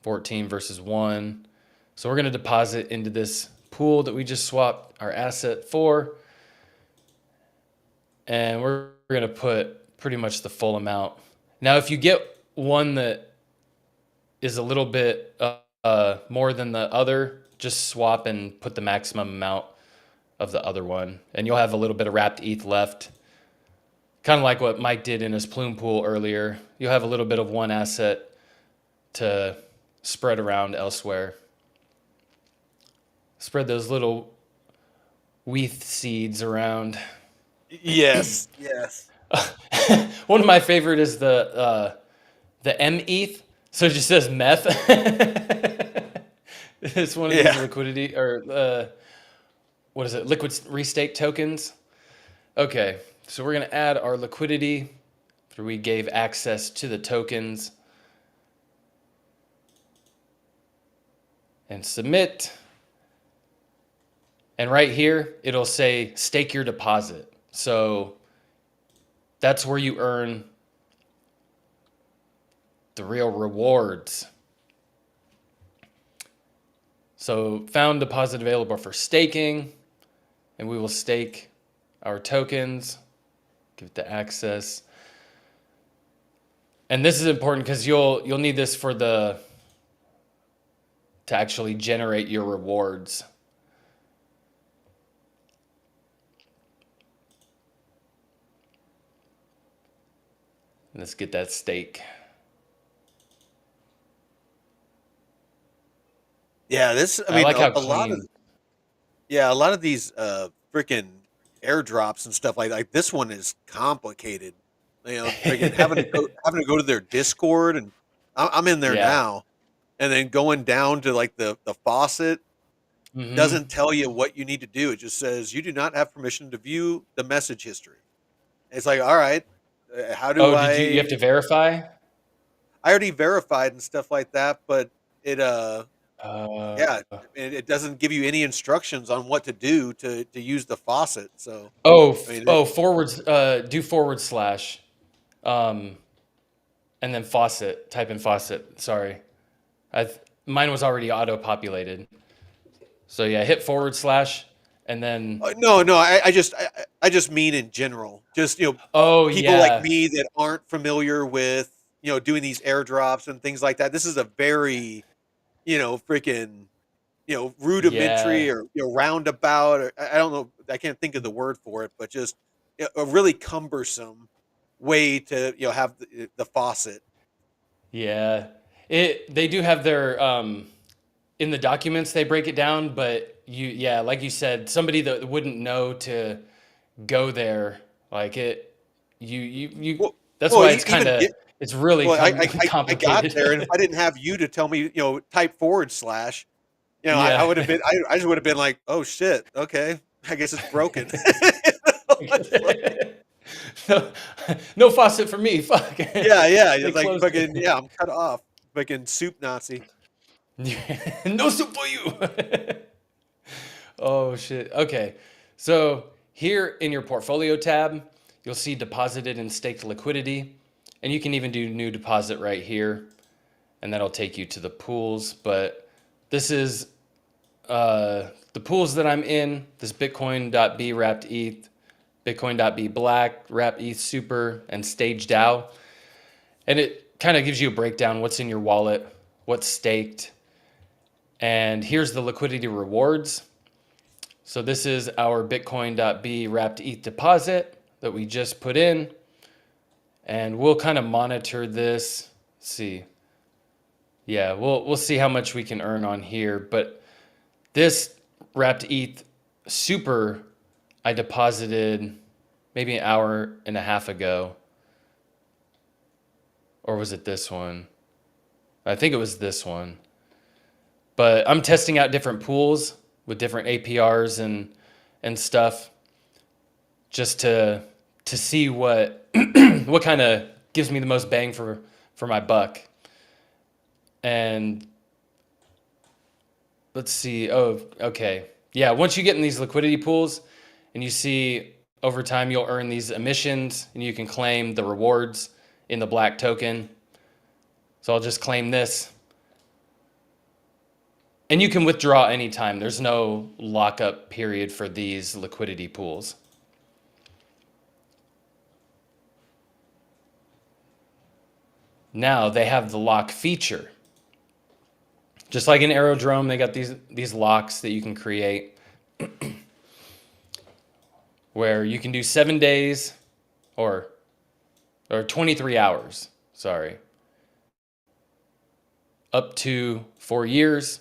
14 versus 1. So we're going to deposit into this pool that we just swapped our asset for. And we're going to put pretty much the full amount. Now, if you get one that is a little bit more than the other, just swap and put the maximum amount of the other one. And you'll have a little bit of wrapped ETH left. Kind of like what Mike did in his plume pool earlier. You'll have a little bit of one asset to spread around elsewhere. Spread those little WETH seeds around. Yes. One of my favorite is the METH. So it just says meth. It's one of these liquidity or what is it? Liquid restake tokens. Okay, so we're gonna add our liquidity after we gave access to the tokens. And submit. And right here, it'll say stake your deposit. So that's where you earn the real rewards. So found deposit available for staking, and we will stake our tokens, give it the access. And this is important because you'll need this for to actually generate your rewards. Let's get that stake. Yeah, I like how a lot of clean. a lot of these freaking airdrops and stuff like this one is complicated. Freaking having to go to their Discord, and I'm in there Yeah. now, and then going down to like the faucet Mm-hmm. doesn't tell you what you need to do. It just says you do not have permission to view the message history. It's like, all right, how do Oh, you have to verify? I already verified and stuff like that, but it Uh, yeah, it doesn't give you any instructions on what to do to use the faucet. So forwards, do forward slash, um, and then faucet, type in faucet. Sorry. Mine was already auto populated. So yeah, hit forward slash and then, no, I just mean in general, just oh people like yeah, me that aren't familiar with doing these airdrops and things like that. This is a very freaking rudimentary yeah, or roundabout, or I don't know, I can't think of the word for it, but just a really cumbersome way to have the faucet. yeah. They do have their, in the documents, they break it down, but like you said, somebody that wouldn't know to go there, like Well, that's well, why it's kind of, it's really well, I got complicated. there, and if I didn't have you to tell me, type forward slash, I Yeah. would have been, I just would have been like, oh shit, okay, I guess it's broken. no, no faucet for me. Fuck. Yeah, They it's like closed fucking, it. I'm cut off, fucking soup Nazi. No soup for you. Oh shit. Okay. So here in your portfolio tab, you'll see deposited and staked liquidity, and you can even do new deposit right here, and that'll take you to the pools. But this is the pools that I'm in. This Bitcoin.B wrapped ETH, Bitcoin.B black, wrapped ETH super, and Stage DAO. And it kind of gives you a breakdown what's in your wallet, what's staked. And here's the liquidity rewards. So this is our Bitcoin.B wrapped ETH deposit that we just put in. And we'll kind of monitor this. Let's see. Yeah, we'll see how much we can earn on here, but this wrapped ETH super I deposited maybe an hour and a half ago. Or was it this one? I think it was this one. But I'm testing out different pools with different APRs and stuff just to see what what kind of gives me the most bang for my buck. And let's see. Oh, okay. Yeah, once you get in these liquidity pools and you see over time you'll earn these emissions and you can claim the rewards in the black token. So I'll just claim this. And you can withdraw anytime. There's no lockup period for these liquidity pools. Now they have the lock feature. Just like in Aerodrome, they got these locks that you can create where you can do 7 days or 23 hours, sorry, up to 4 years.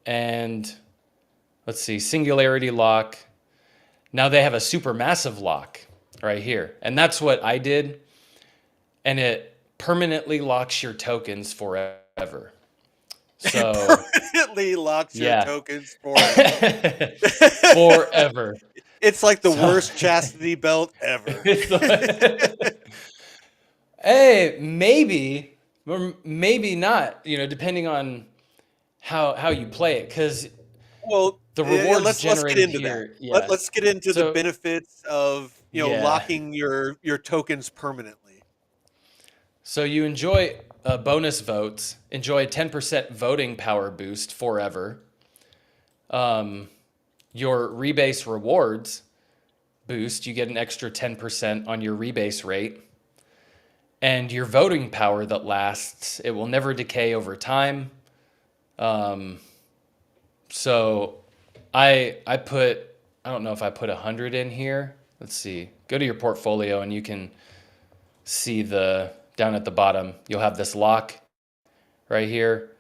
And let's see, singularity lock. Now they have a supermassive lock right here. And that's what I did. And it permanently locks your tokens forever. So Permanently locks your yeah. tokens forever. Forever. It's like the worst chastity belt ever. Hey, maybe, or maybe not, depending on how you play it. Because Well, the rewards let's get generated into here. that. Yeah. Let's get into the So, benefits of yeah. locking your tokens permanently. So you enjoy bonus votes, enjoy a 10% voting power boost forever. Your rebase rewards boost, you get an extra 10% on your rebase rate. And your voting power that lasts, it will never decay over time. So I don't know if I put 100 in here. Let's see. Go to your portfolio and you can see down at the bottom, you'll have this lock right here.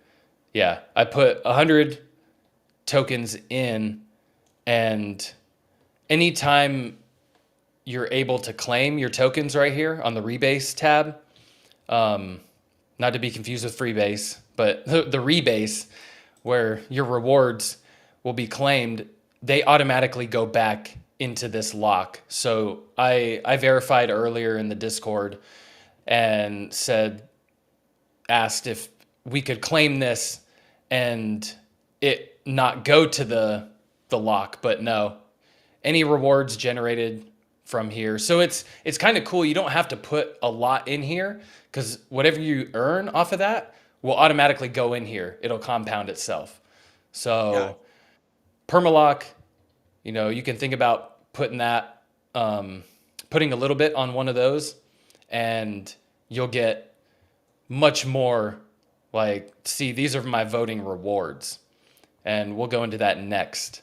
Yeah, I put 100 tokens in, and anytime you're able to claim your tokens right here on the rebase tab, not to be confused with freebase, but the rebase where your rewards will be claimed, they automatically go back into this lock. So I verified earlier in the Discord and asked if we could claim this and it not go to the lock, but no, any rewards generated from here. So it's kind of cool. You don't have to put a lot in here because whatever you earn off of that will automatically go in here. It'll compound itself. So Yeah. permalock, you can think about putting that, putting a little bit on one of those, and you'll get much more. Like, see, these are my voting rewards, and we'll go into that next.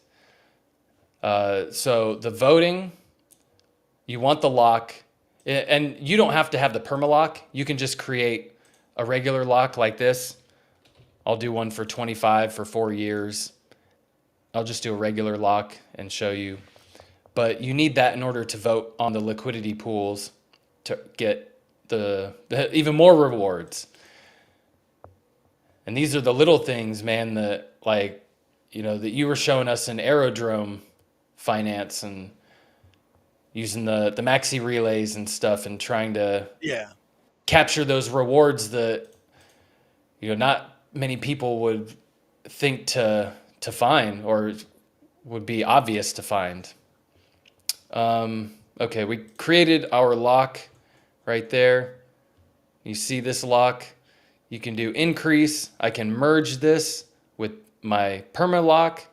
So the voting, you want the lock, and you don't have to have the permalock. You can just create a regular lock like this. I'll do one for 25 for 4 years. I'll just do a regular lock and show you. But you need that in order to vote on the liquidity pools to get the even more rewards. And these are the little things, man, that that you were showing us in Aerodrome finance and using the maxi relays and stuff and trying to capture those rewards that not many people would think to find or would be obvious to find. Okay, we created our lock right there. You see this lock? You can do increase. I can merge this with my perma lock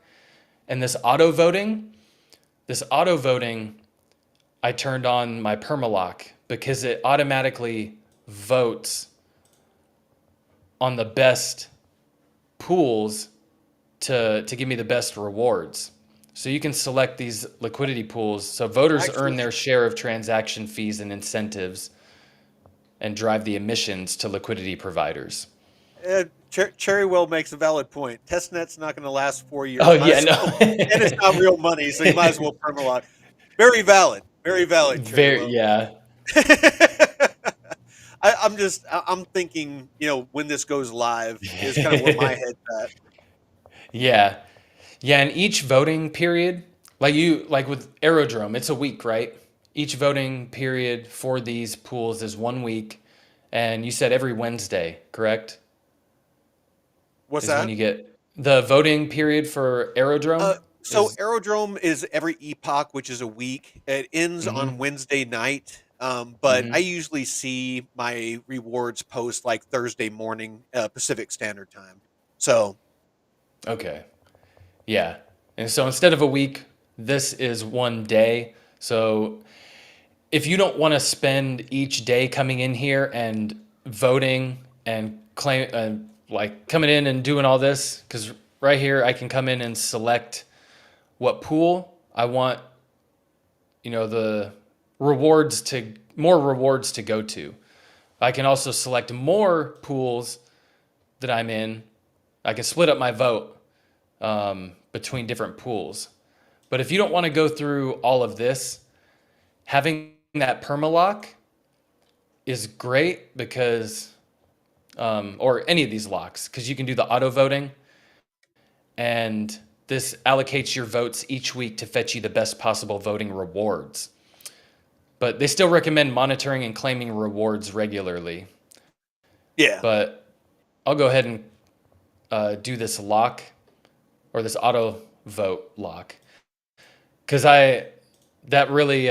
and this auto voting. This auto voting, I turned on my perma lock because it automatically votes on the best pools to give me the best rewards. So you can select these liquidity pools. So voters earn their share of transaction fees and incentives and drive the emissions to liquidity providers. Cherrywell makes a valid point. Testnet's not going to last 4 years. Oh Might yeah, as no. well, and it's not real money, so you might as well permalock. Very valid. Very valid, Very, Cherrywell. yeah. I'm thinking, when this goes live is kind of where my head's at. Yeah. Yeah, and each voting period, like with Aerodrome, it's a week, right? Each voting period for these pools is 1 week, and you said every Wednesday, correct? What's Is when that? you get the voting period for Uh, Aerodrome so is Aerodrome is every epoch, which is a week. It ends on mm-hmm, Wednesday night. But I mm-hmm. usually see my rewards post like Thursday morning, Pacific Standard Time. So Okay. Yeah. And so instead of a week, this is 1 day. So if you don't want to spend each day coming in here and voting and claim like coming in and doing all this, because right here I can come in and select what pool I want, the more rewards to go to. I can also select more pools that I'm in. I can split up my vote between different pools. But if you don't want to go through all of this, having that permalock is great because, or any of these locks, because you can do the auto voting, and this allocates your votes each week to fetch you the best possible voting rewards. But they still recommend monitoring and claiming rewards regularly. yeah. But I'll go ahead and do this lock or this auto vote lock because that really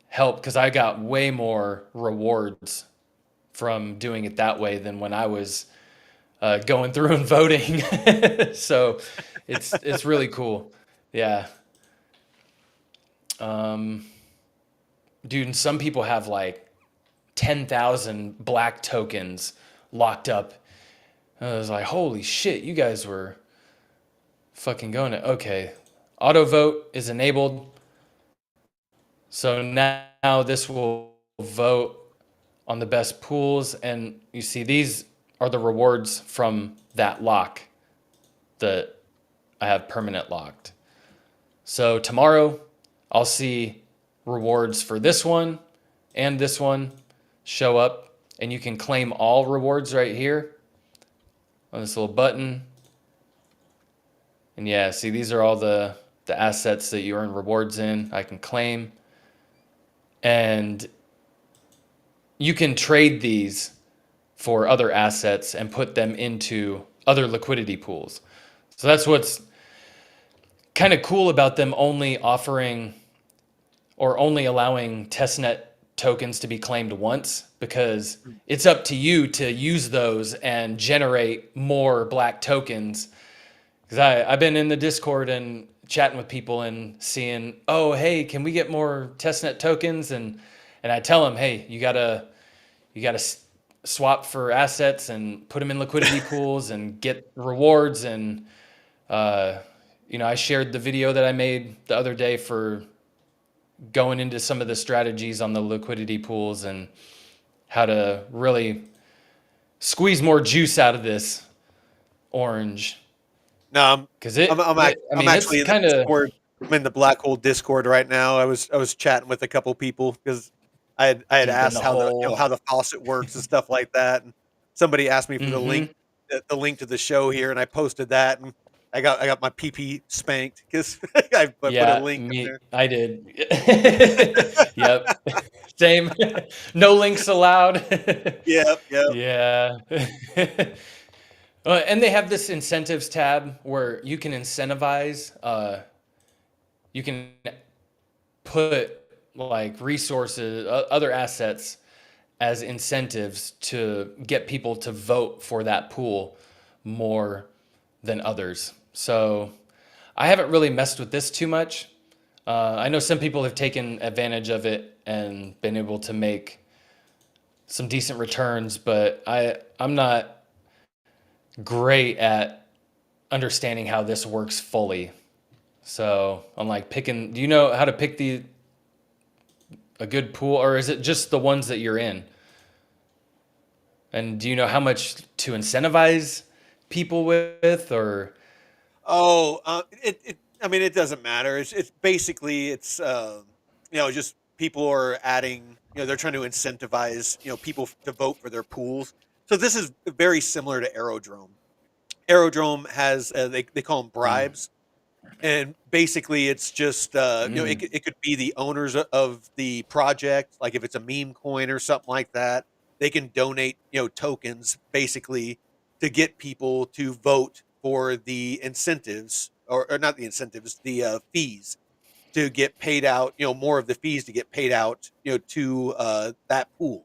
helped because I got way more rewards from doing it that way than when I was going through and voting. So it's really cool. Yeah. Dude, and some people have like 10,000 black tokens locked up. I was like, holy shit, you guys were fucking going to. Okay. Auto vote is enabled. So now this will vote on the best pools. And you see, these are the rewards from that lock that I have permanent locked. So tomorrow I'll see rewards for this one and this one show up, and you can claim all rewards right here on this little button. And yeah, see, these are all the assets that you earn rewards in. I can claim, and you can trade these for other assets and put them into other liquidity pools. So that's what's kind of cool about them only offering or only allowing testnet tokens to be claimed once, because it's up to you to use those and generate more black tokens. Because I've been in the Discord and chatting with people and seeing, oh, hey, can we get more testnet tokens? And I tell them, hey, you gotta swap for assets and put them in liquidity pools and get rewards. And I shared the video that I made the other day for going into some of the strategies on the liquidity pools and how to really squeeze more juice out of this orange. No, Because I'm it's actually in the kind of, Discord. I'm in the Blackhole Discord right now. I was chatting with a couple people because I had deep in the asked how the hole. how the faucet works and stuff like that, and somebody asked me for Mm-hmm. the link to the show here, and I posted that, and I got my PP spanked because I put a Yeah, link in there. I did. Yep. Same. No links allowed. Yep, yep. Yeah. And they have this incentives tab where you can incentivize, you can put like resources, other assets as incentives to get people to vote for that pool more than others. So I haven't really messed with this too much. I know some people have taken advantage of it and been able to make some decent returns, but I'm not great at understanding how this works fully. So I'm like picking. Do you know how to pick a good pool, or is it just the ones that you're in? And do you know how much to incentivize people with, or? Oh, I mean, it doesn't matter. It's basically just people are adding. They're trying to incentivize people to vote for their pools. So this is very similar to Aerodrome. Aerodrome has they call them Mm, bribes, and basically it's just mm, it could be the owners of the project, like if it's a meme coin or something like that. They can donate tokens basically to get people to vote for the incentives, or not the incentives, the fees to get paid out, more of the fees to get paid out to that pool.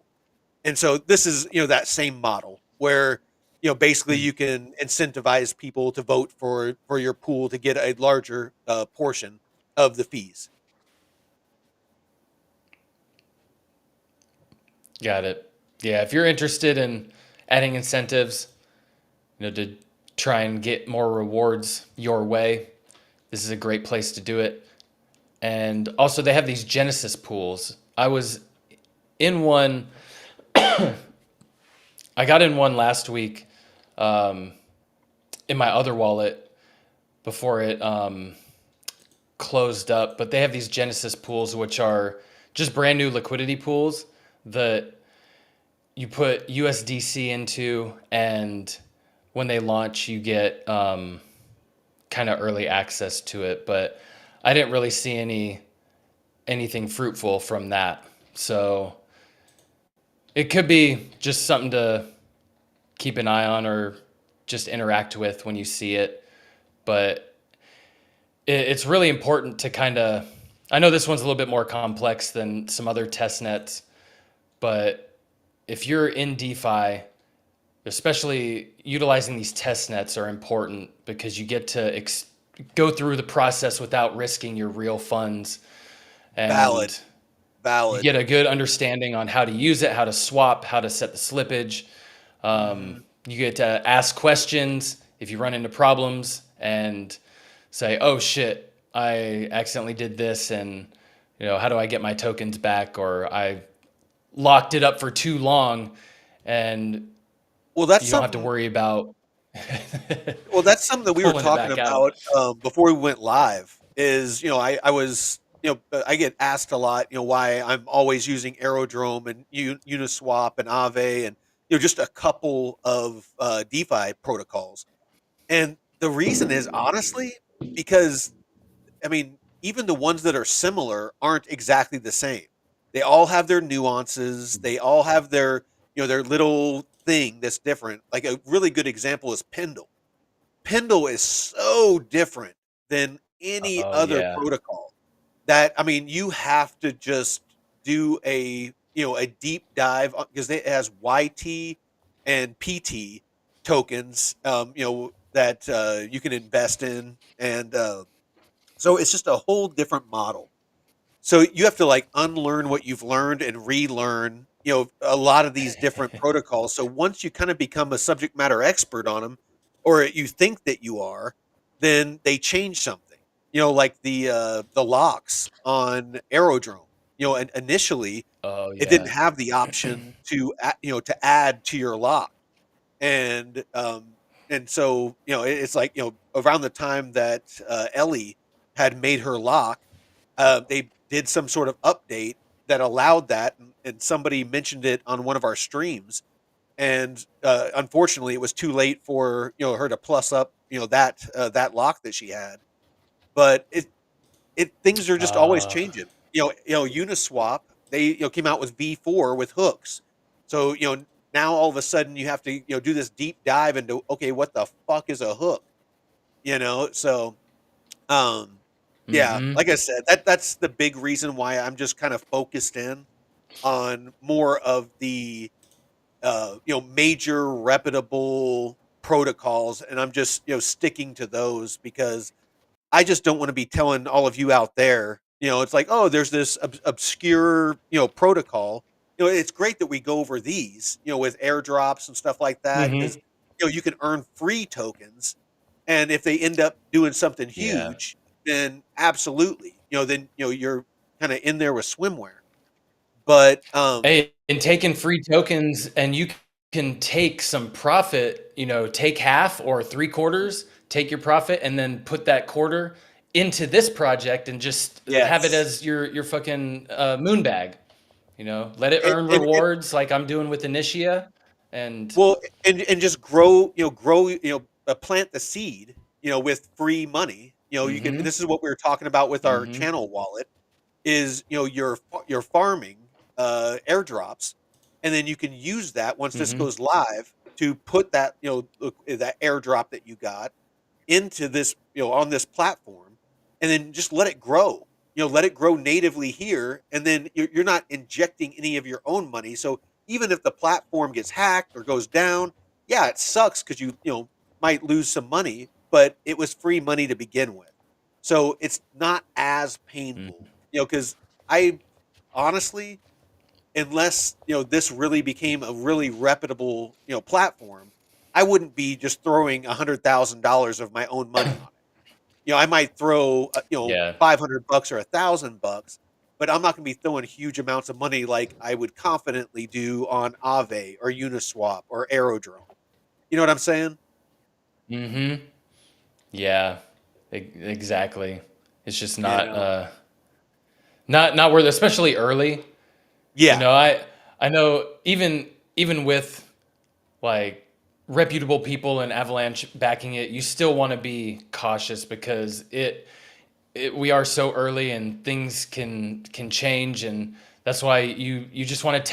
And so this is, that same model where, basically mm. you can incentivize people to vote for your pool to get a larger portion of the fees. Got it. Yeah, if you're interested in adding incentives, to try and get more rewards your way, this is a great place to do it. And also, they have these Genesis pools. I was in one. I got in one last week, um, in my other wallet before it closed up. But they have these Genesis pools, which are just brand new liquidity pools that you put USDC into, and when they launch, you get kind of early access to it. But I didn't really see anything fruitful from that. So it could be just something to keep an eye on or just interact with when you see it. But it's really important to kind of, I know this one's a little bit more complex than some other test nets, but if you're in DeFi, especially utilizing these test nets are important because you get to go through the process without risking your real funds, Valid, and you valid. get a good understanding on how to use it, how to swap, how to set the slippage. Hmm. You get to ask questions if you run into problems and say, "Oh shit, I accidentally did this, and how do I get my tokens back?" Or I locked it up for too long, and Well, that's you don't have to something. worry about Well, that's something that we were pulling it talking back out. about before we went live. Is I was I get asked a lot why I'm always using Aerodrome and Uniswap and Aave and just a couple of DeFi protocols. And the reason is honestly because I mean, even the ones that are similar aren't exactly the same. They all have their nuances. They all have their, their little thing that's different. Like a really good example is Pendle. Pendle is so different than any Oh other yeah. protocol that I mean, you have to just do a deep dive because it has YT and PT tokens, that you can invest in, and so it's just a whole different model. So you have to like unlearn what you've learned and relearn, a lot of these different protocols. So once you kind of become a subject matter expert on them, or you think that you are, then they change something. Like the locks on Aerodrome. And initially Oh it didn't yeah. have the option to to add to your lock, and so it's like around the time that Ellie had made her lock, they did some sort of update that allowed that, and somebody mentioned it on one of our streams, and unfortunately it was too late for her to plus up that lock that she had. But it things are just always Uh, changing. Uniswap, they came out with V4 with hooks. So, now all of a sudden you have to, do this deep dive into, okay, what the fuck is a hook? So um yeah, mm-hmm. like I said, that's the big reason why I'm just kind of focused in on more of the major reputable protocols, and I'm just, sticking to those because I just don't want to be telling all of you out there, it's like, oh, there's this obscure, protocol. It's great that we go over these, with airdrops and stuff like that, because Mm-hmm. you can earn free tokens, and if they end up doing something Yeah. huge, then absolutely, then you're kind of in there with swimwear. But Hey, and taking free tokens, and you can take some profit, take half or 3/4, take your profit and then put that quarter into this project and just have it Yes. as your fucking moon bag. Let it And, earn and rewards like I'm doing with Initia. And well, and just grow, plant the seed, with free money. You can. And mm-hmm, this is what we were talking about with our mm-hmm, channel wallet. Is you're farming airdrops, and then you can use that once this mm-hmm, goes live to put that that airdrop that you got into this, on this platform, and then just let it grow. Let it grow natively here, and then you're not injecting any of your own money. So even if the platform gets hacked or goes down, yeah, it sucks because you might lose some money, but it was free money to begin with. So it's not as painful, mm-hmm. because I honestly, unless this really became a really reputable platform, I wouldn't be just throwing $100,000 of my own money on it. I might throw Yeah. $500 or $1,000, but I'm not going to be throwing huge amounts of money like I would confidently do on Aave or Uniswap or Aerodrome. You know what I'm saying? Mm-hmm. Yeah. Exactly. It's just You not know. not worth, especially early. Yeah. I know even with like reputable people and Avalanche backing it, you still want to be cautious because we are so early and things can change, and that's why you just want to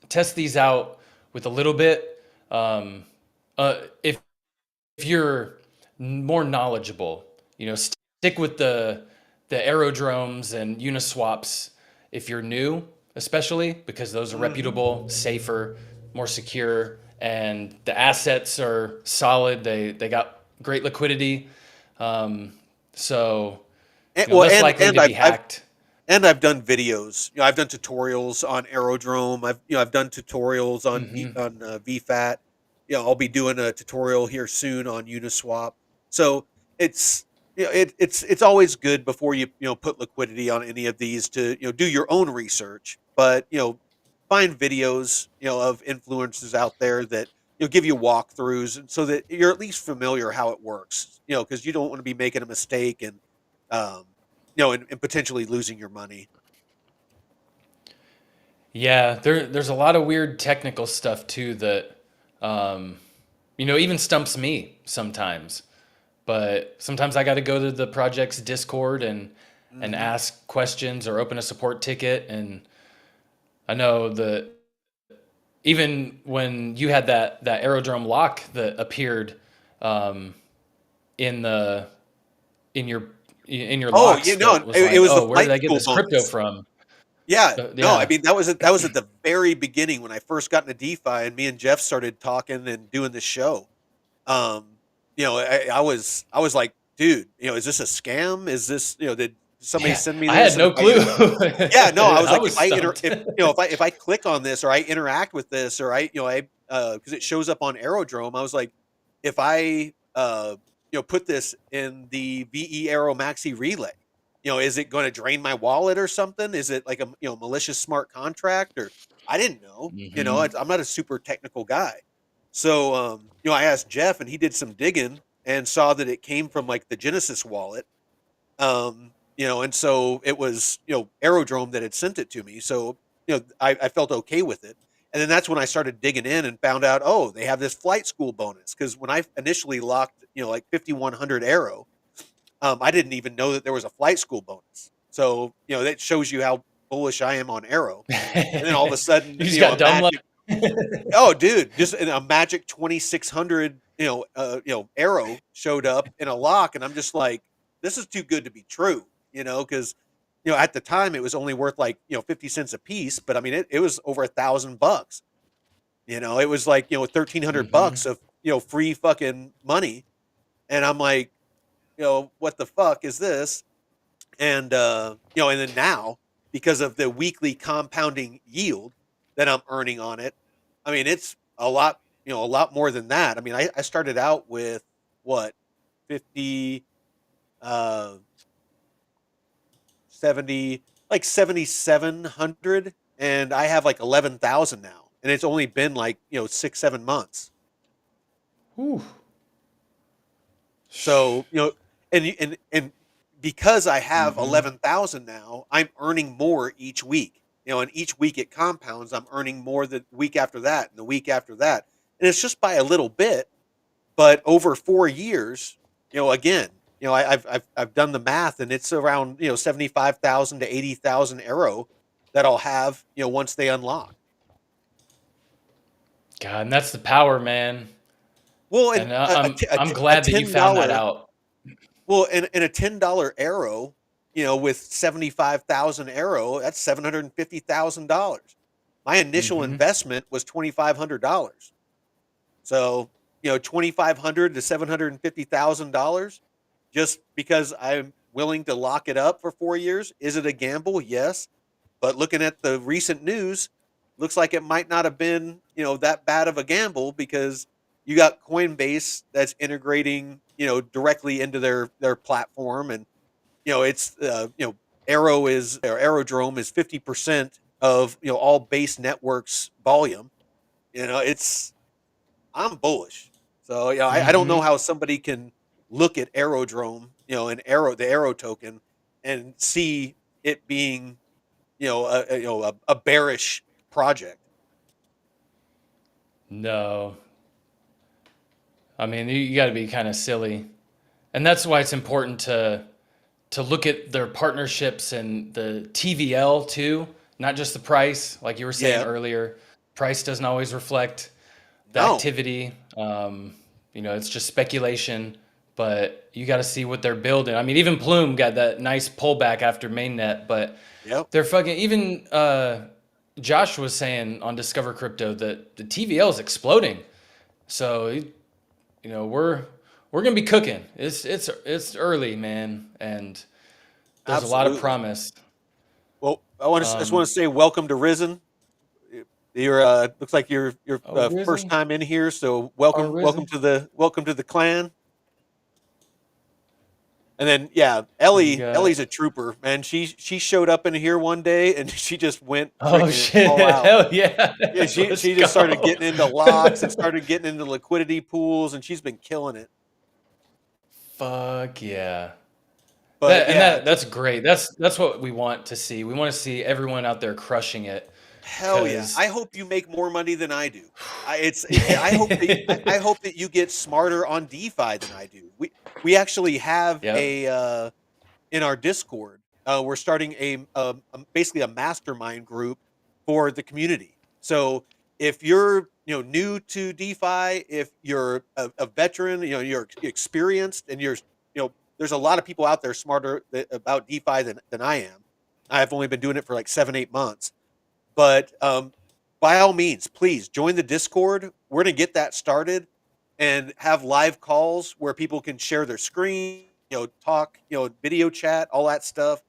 test these out with a little bit. If you're more knowledgeable, stick with the aerodromes and Uniswaps if you're new, especially because those are Hmm. reputable, safer, more secure, and the assets are solid. They got great liquidity, so And, well, less likely and to be hacked. I've done videos. I've done tutorials on Aerodrome. I've done tutorials on Hmm. VFAT. I'll be doing a tutorial here soon on Uniswap. So it's it's always good before you put liquidity on any of these to do your own research. But find videos of influencers out there that give you walkthroughs, and so that you're at least familiar how it works. Because you don't want to be making a mistake and um, and potentially losing your money. Yeah, there's a lot of weird technical stuff too that um, even stumps me sometimes. But sometimes I got to go to the project's Discord and Hmm. ask questions or open a support ticket. And I know that even when you had that aerodrome lock that appeared um, in the in your in your Oh, locks, no, that was it like, was the oh, where did flight I get school this crypto bonus. from? Yeah, no, I Yeah. mean that was at the very beginning when I first got into DeFi, and me and Jeff started talking and doing the show. Um, I was like, dude, is this a scam? Is this did somebody Yeah, send me I had this? And no clue. yeah, no, I was I like, was stumped. if I click on this or I interact with this or I because it shows up on Aerodrome, I was like, if I put this in the VE Aero Maxi relay, is it going to drain my wallet or something? Is it like a malicious smart contract? Or I didn't know. Hmm. I'm not a super technical guy, so I asked Jeff and he did some digging and saw that it came from like the Genesis wallet. And so it was, Aerodrome that had sent it to me. So, I felt okay with it. And then that's when I started digging in and found out, oh, they have this flight school bonus. Cause when I initially locked, like 5,100 Aero, I didn't even know that there was a flight school bonus. So, that shows you how bullish I am on Aero. And then all of a sudden, You just got a dumb luck. magic, oh, dude, just a magic 2,600, arrow showed up in a lock, and I'm just like, this is too good to be true, because at the time it was only worth like 50 cents a piece, but I mean it was over $1,000. It was like 1,300 Hmm. bucks of free fucking money, and I'm like, what the fuck is this? And and then now, because of the weekly compounding yield that I'm earning on it, I mean it's a lot more than that. I mean I started out with what, 50, uh 70, like 7,700, and I have like 11,000 now, and it's only been like 6-7 months. Whew. So and because I have Mm-hmm. 11,000 now, I'm earning more each week. And each week it compounds. I'm earning more the week after that, and the week after that, and it's just by a little bit. But over 4 years, again, I've done the math, and it's around 75,000 to 80,000 arrow that I'll have once they unlock. God, and that's the power, man. Well, and And I'm a glad that you ten found that dollar out. well, and a $10 arrow, with 75,000 arrow, that's $750,000. My initial Mm-hmm. investment was $2,500. So, 2,500 to $750,000 just because I'm willing to lock it up for 4 years. Is it a gamble? Yes. But looking at the recent news, looks like it might not have been, that bad of a gamble, because you got Coinbase that's integrating, directly into their platform, and it's Aerodrome is 50% of all base networks volume. It's I'm bullish. So I don't know Mm-hmm. how somebody can look at Aerodrome, and the Arrow token, and see it being a bearish project. No, I mean you got to be kind of silly, and that's why it's important to look at their partnerships and the TVL too, not just the price. Like you were saying Yeah, earlier, price doesn't always reflect the no, activity. It's just speculation, but you got to see what they're building. I mean, even Plume got that nice pullback after mainnet, but yep, they're fucking even. Josh was saying on Discover Crypto that the TVL is exploding. So we're gonna be cooking. It's early, man, and there's a lot of absolutely. promise. Well, I just want Um, to say welcome to Risen. You're looks like you're oh, first Risen, time in here, so oh, welcome Risen, to the clan. And then we got. Ellie's a trooper, man. She showed up in here one day, and she just went Oh freaking all shit! out. Hell yeah! Yeah, Let's she just started go. getting into locks and started getting into liquidity pools, and she's been killing it. Fuck yeah! But yeah, That's great. That's what we want to see. We want to see everyone out there crushing it, hell yeah! because I hope you make more money than I do. I hope that you get smarter on DeFi than I do. We actually have yep. in our Discord. We're starting basically a mastermind group for the community. So if you're new to DeFi, if you're a veteran, you're experienced, and there's a lot of people out there smarter about DeFi than I am. I've only been doing it for like 7-8 months, but by all means, please join the Discord. We're gonna get that started and have live calls where people can share their screen, talk, video chat, all that stuff,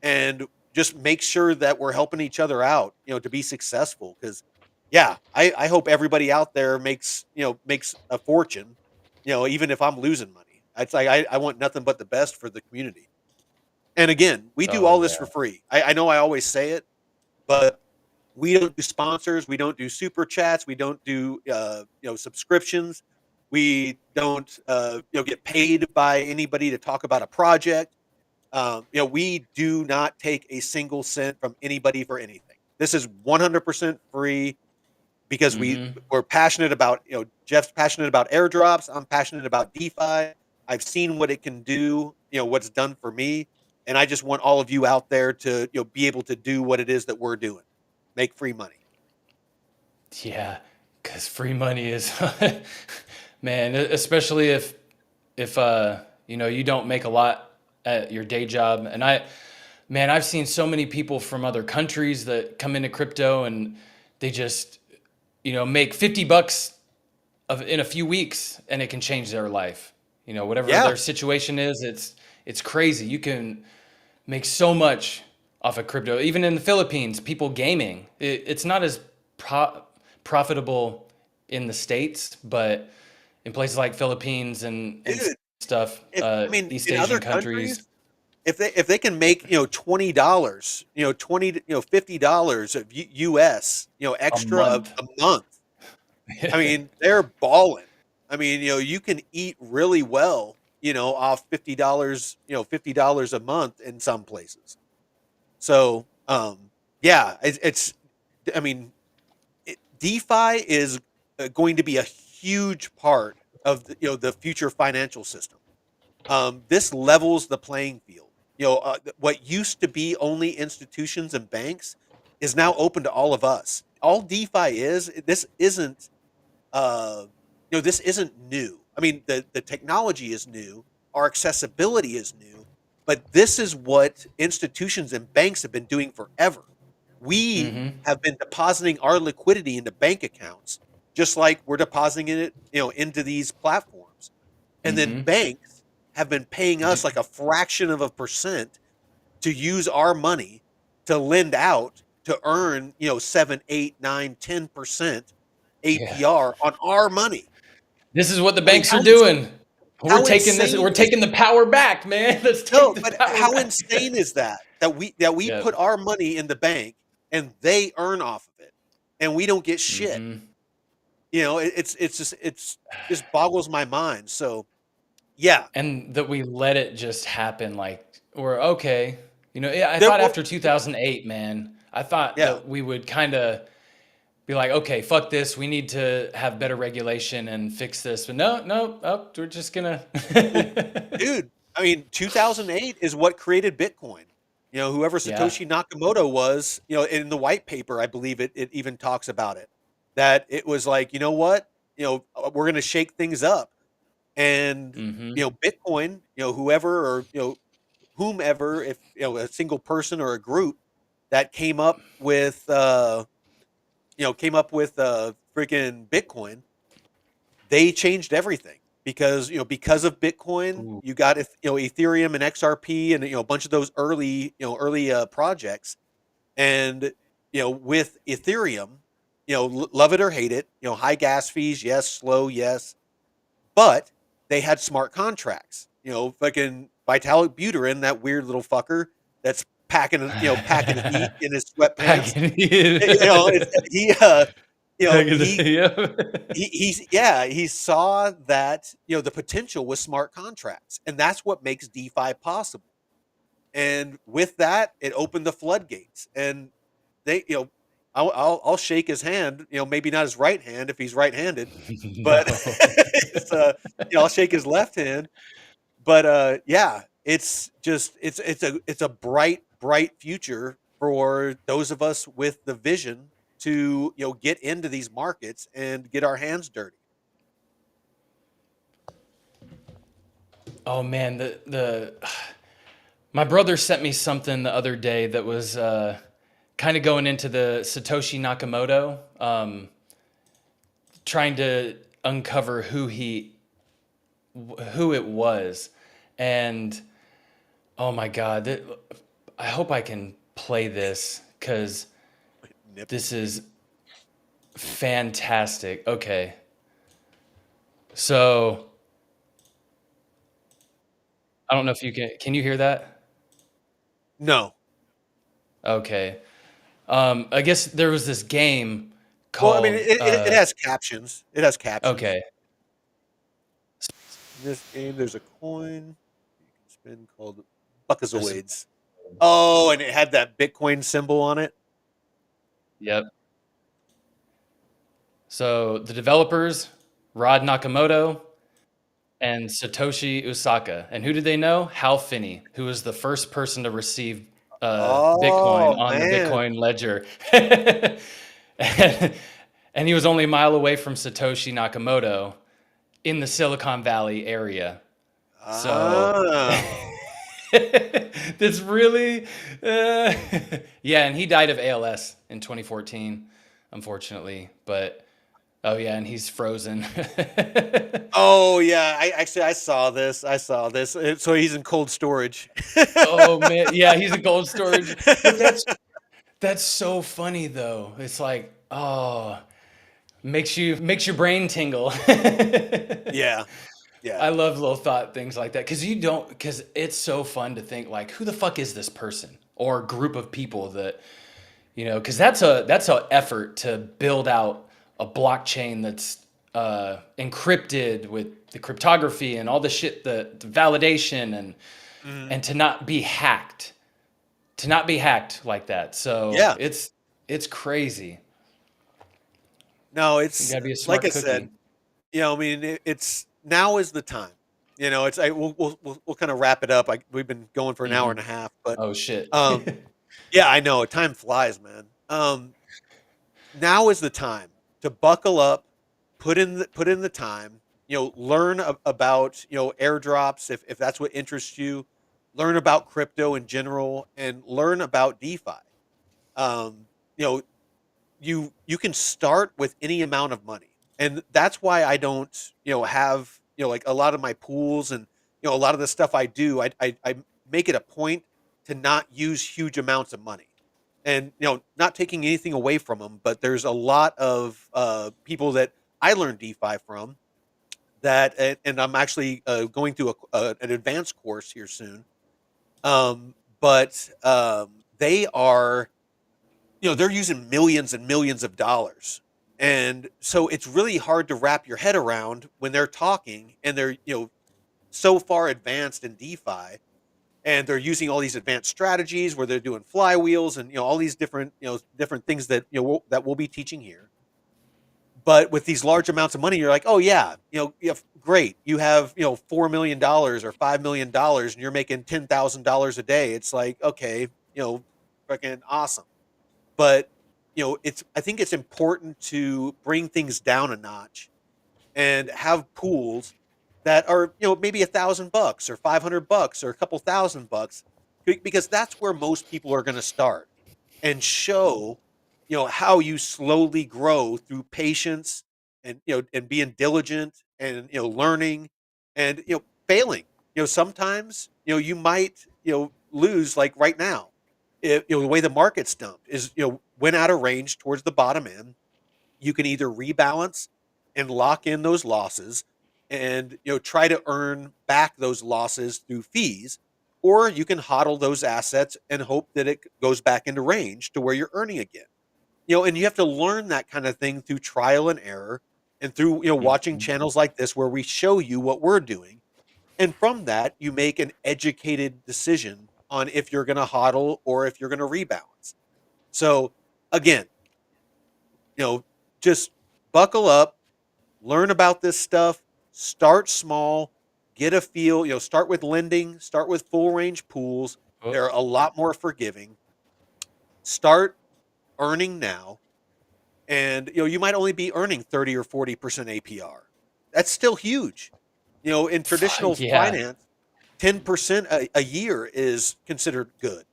and just make sure that we're helping each other out, to be successful. Because, yeah, I hope everybody out there makes a fortune, even if I'm losing money. It's like I want nothing but the best for the community. And again, we do Oh all this for yeah. free. I know I always say it, but we don't do sponsors. We don't do super chats. We don't do subscriptions. We don't get paid by anybody to talk about a project. We do not take a single cent from anybody for anything. This is 100% free, because Mm-hmm. we're passionate about, Jeff's passionate about airdrops. I'm passionate about DeFi. I've seen what it can do, what's done for me. And I just want all of you out there to, be able to do what it is that we're doing. Make free money. Yeah, because free money is, man, especially if you don't make a lot at your day job. And man, I've seen so many people from other countries that come into crypto and they just make $50 in a few weeks, and it can change their life. Whatever Yeah. their situation is, it's crazy. You can make so much off of crypto. Even in the Philippines, people gaming. It's not as profitable in the States, but in places like Philippines and Dude, stuff, if I mean, East in other Asian countries. countries, if they can make $20, $50 of US A extra month. a month. I mean, they're balling. I mean, you can eat really well, off $50 a month in some places. So, yeah, I mean, DeFi is going to be a huge part of the future financial system. This levels the playing field. What used to be only institutions and banks is now open to all of us. All DeFi is uh, this isn't new. I mean, the technology is new, our accessibility is new, but this is what institutions and banks have been doing forever. We Mm-hmm. have been depositing our liquidity into bank accounts, just like we're depositing it, into these platforms. And then Mm-hmm. banks have been paying us like a fraction of a percent to use our money to lend out to earn, 7, 8, 9, 10% Yeah. APR on our money. This is what the I mean, banks are doing. We're how taking this. insane We're is taking the power back, man. Let's take no, the but power how back. insane is that we Yep. put our money in the bank and they earn off of it and we don't get shit. Mm-hmm. It's just boggles my mind. So yeah. And that we let it just happen. Like we're okay. Yeah, I There, thought well, after 2008, man, I thought yeah. that we would kind of be like, okay, fuck this. We need to have better regulation and fix this. But no, oh, we're just gonna. Well, dude, I mean, 2008 is what created Bitcoin. Whoever Yeah. Satoshi Nakamoto was, in the white paper, I believe it even talks about it. That it was like, you know what? We're going to shake things up. And, Mm-hmm. Bitcoin, whoever or, whomever, if, a single person or a group that came up with freaking Bitcoin, they changed everything because of Bitcoin, Ooh. you got Ethereum and XRP and a bunch of those early projects, and with Ethereum, love it or hate it, high gas fees, yes, slow, yes, but they had smart contracts, fucking Vitalik Buterin, that weird little fucker that's packing heat in his sweatpants. Back in the, back in the, He yeah. he saw that the potential was smart contracts, and that's what makes DeFi possible. And with that, it opened the floodgates. And they, I'll shake his hand. Maybe not his right hand if he's right-handed, but No. I'll shake his left hand. But yeah, it's a bright future for those of us with the vision to get into these markets and get our hands dirty. Oh man, the my brother sent me something the other day that was kind of going into the Satoshi Nakamoto, trying to uncover who it was, and oh my God, I hope I can play this because Nip. this is fantastic. Okay, so I don't know if you can you hear that? No. Okay. I guess there was this game Well, I mean, called it has captions. It has captions. okay. In this game, there's a coin you can spin called Buckazoids. Oh, and it had that Bitcoin symbol on it. Yep. So the developers, Rod Nakamoto and Satoshi Osaka. And who did they know? Hal Finney, who was the first person to receive Bitcoin Oh on the man. Bitcoin ledger. And he was only a mile away from Satoshi Nakamoto in the Silicon Valley area. So Oh. that's really, yeah. And he died of ALS in 2014, unfortunately. But oh yeah, and he's frozen. Oh yeah. I saw this. So he's in cold storage. Oh man, yeah, he's a cold storage. But that's so funny though. It's like, oh, makes your brain tingle. Yeah. Yeah. I love little thought things like that because it's so fun to think like, who the fuck is this person or group of people that, because that's a effort to build out a blockchain that's encrypted with the cryptography and all the shit, the validation Mhm. and to not be hacked like that. So Yeah. it's crazy. No, You it's gotta be a like smart I said, cookie. I mean, it's now is the time. We'll kind of wrap it up. We've been going for an hour Hmm. and a half, but Oh shit. um, yeah, I know time flies, man. Now is the time to buckle up, put in the time. Learn about airdrops if that's what interests you. Learn about crypto in general, and learn about DeFi. Um, you know, you can start with any amount of money, and that's why I don't have like a lot of my pools, and a lot of the stuff I do, I make it a point to not use huge amounts of money, and not taking anything away from them, but there's a lot of people that I learned DeFi from, and I'm actually going through an advanced course here soon. But they are they're using millions and millions of dollars. And so it's really hard to wrap your head around when they're talking, and they're, so far advanced in DeFi, and they're using all these advanced strategies where they're doing flywheels and, all these different things that, that we'll be teaching here. But with these large amounts of money, you're like, oh yeah, great. You have, $4 million or $5 million, and you're making $10,000 a day. It's like, okay, freaking awesome. But I think it's important to bring things down a notch and have pools that are maybe $1,000 or $500 or a couple $1,000, because that's where most people are going to start, and show how you slowly grow through patience, and and being diligent, and learning, and failing. Sometimes you might lose, like right now. The way the market's dumped is, went out of range towards the bottom end. You can either rebalance and lock in those losses, and try to earn back those losses through fees, or you can hodl those assets and hope that it goes back into range to where you're earning again. And you have to learn that kind of thing through trial and error, and through watching Mhm. channels like this where we show you what we're doing, and from that you make an educated decision on if you're going to hodl or if you're going to rebalance. So again, you know, just buckle up, learn about this stuff, start small, get a feel, start with lending, start with full range pools. They're a lot more forgiving. Start earning now, and you might only be earning 30 or 40% APR. That's still huge. In traditional Yeah. finance, 10% a year is considered good.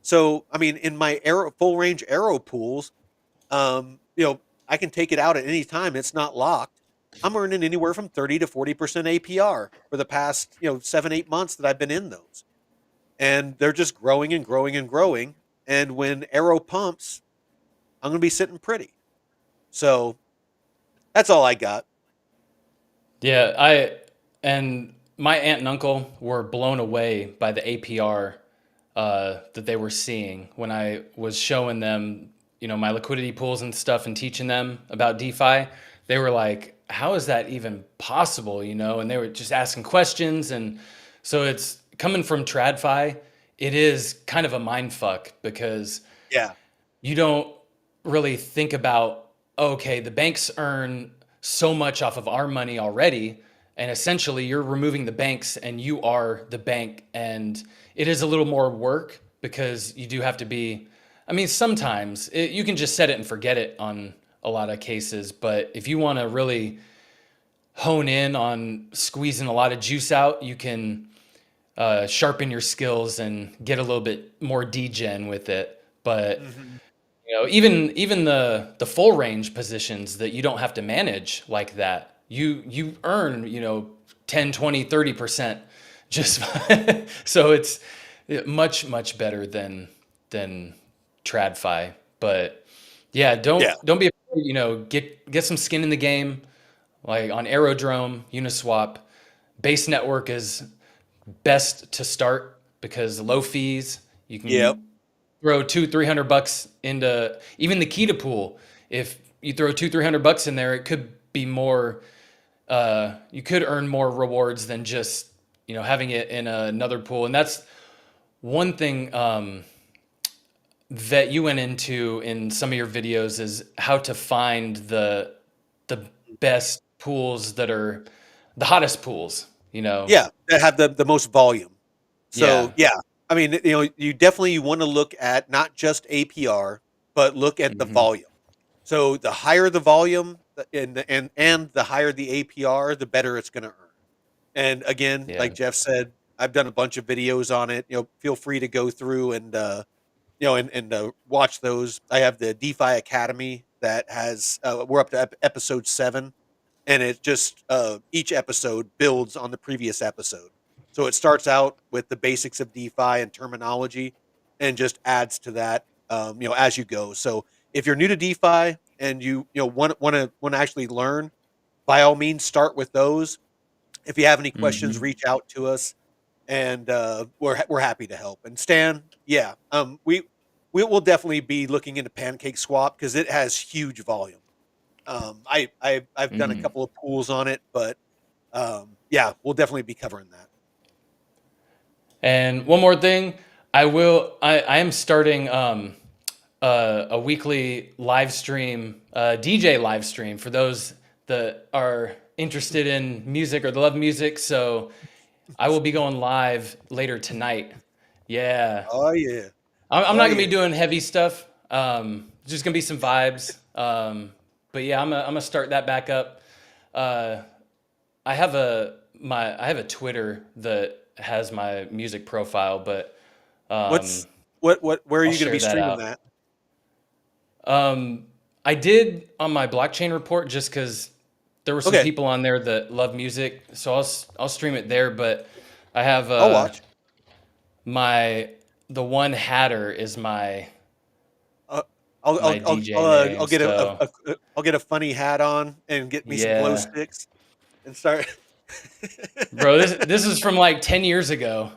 So, I mean, in my full range arrow pools, I can take it out at any time. It's not locked. I'm earning anywhere from 30 to 40% APR for the past, 7, 8 months that I've been in those. And they're just growing and growing and growing. And when arrow pumps, I'm going to be sitting pretty. So that's all I got. Yeah, I and my aunt and uncle were blown away by the APR that they were seeing when I was showing them, my liquidity pools and stuff and teaching them about DeFi. They were like, "How is that even possible?" And they were just asking questions, and so it's coming from TradFi. It is kind of a mind fuck because Yeah. you don't really think about, okay, the banks earn so much off of our money already, and essentially you're removing the banks and you are the bank, and it is a little more work because you do have to be, I mean, sometimes you can just set it and forget it on a lot of cases, but if you want to really hone in on squeezing a lot of juice out, you can sharpen your skills and get a little bit more degen with it. But Hmm. even the full range positions that you don't have to manage like that, you earn, 10, 20, 30% just so it's much better than TradFi. But yeah, Yeah. don't be afraid, get some skin in the game, like on Aerodrome, Uniswap. base network is best to start because low fees. You Yep. can throw $200-300 into even the Kita pool. If you throw $200-300 in there, it could be more. You could earn more rewards than just having it in another pool. And that's one thing that you went into in some of your videos is how to find the best pools that are the hottest pools. Yeah, that have the most volume. So, Yeah. I mean, you definitely want to look at not just APR, but look at the Hmm. volume. So the higher the volume and the higher the APR, the better it's going to earn. And again, Yeah. like Jeff said, I've done a bunch of videos on it. Feel free to go through and watch those. I have the DeFi Academy that has we're up to episode 7, and it just each episode builds on the previous episode. So it starts out with the basics of DeFi and terminology, and just adds to that, as you go. So if you're new to DeFi and you want to actually learn, by all means, start with those. If you have any questions, Hmm. reach out to us, and we're happy to help. And Stan, yeah, we will definitely be looking into Pancake Swap because it has huge volume. I've done a Hmm. couple of pools on it, but yeah, we'll definitely be covering that. And one more thing, I am starting a weekly live stream, DJ live stream for those that are interested in music or that love music. So I will be going live later tonight. Yeah. Oh yeah, I'm oh not gonna be yeah. doing heavy stuff. Just gonna be some vibes. But yeah, I'm gonna start that back up. Uh, I have a Twitter that has my music profile, but um, What's what? Where are I'll you going to share be that streaming out. that? I did on my blockchain report just because there were some Okay, people on there that love music, so I'll stream it there. But I have I'll watch. my the one hatter is my Uh, my DJ name. I'll get So I'll get a funny hat on and get me some glow yeah, sticks and start. bro, this is from like 10 years ago.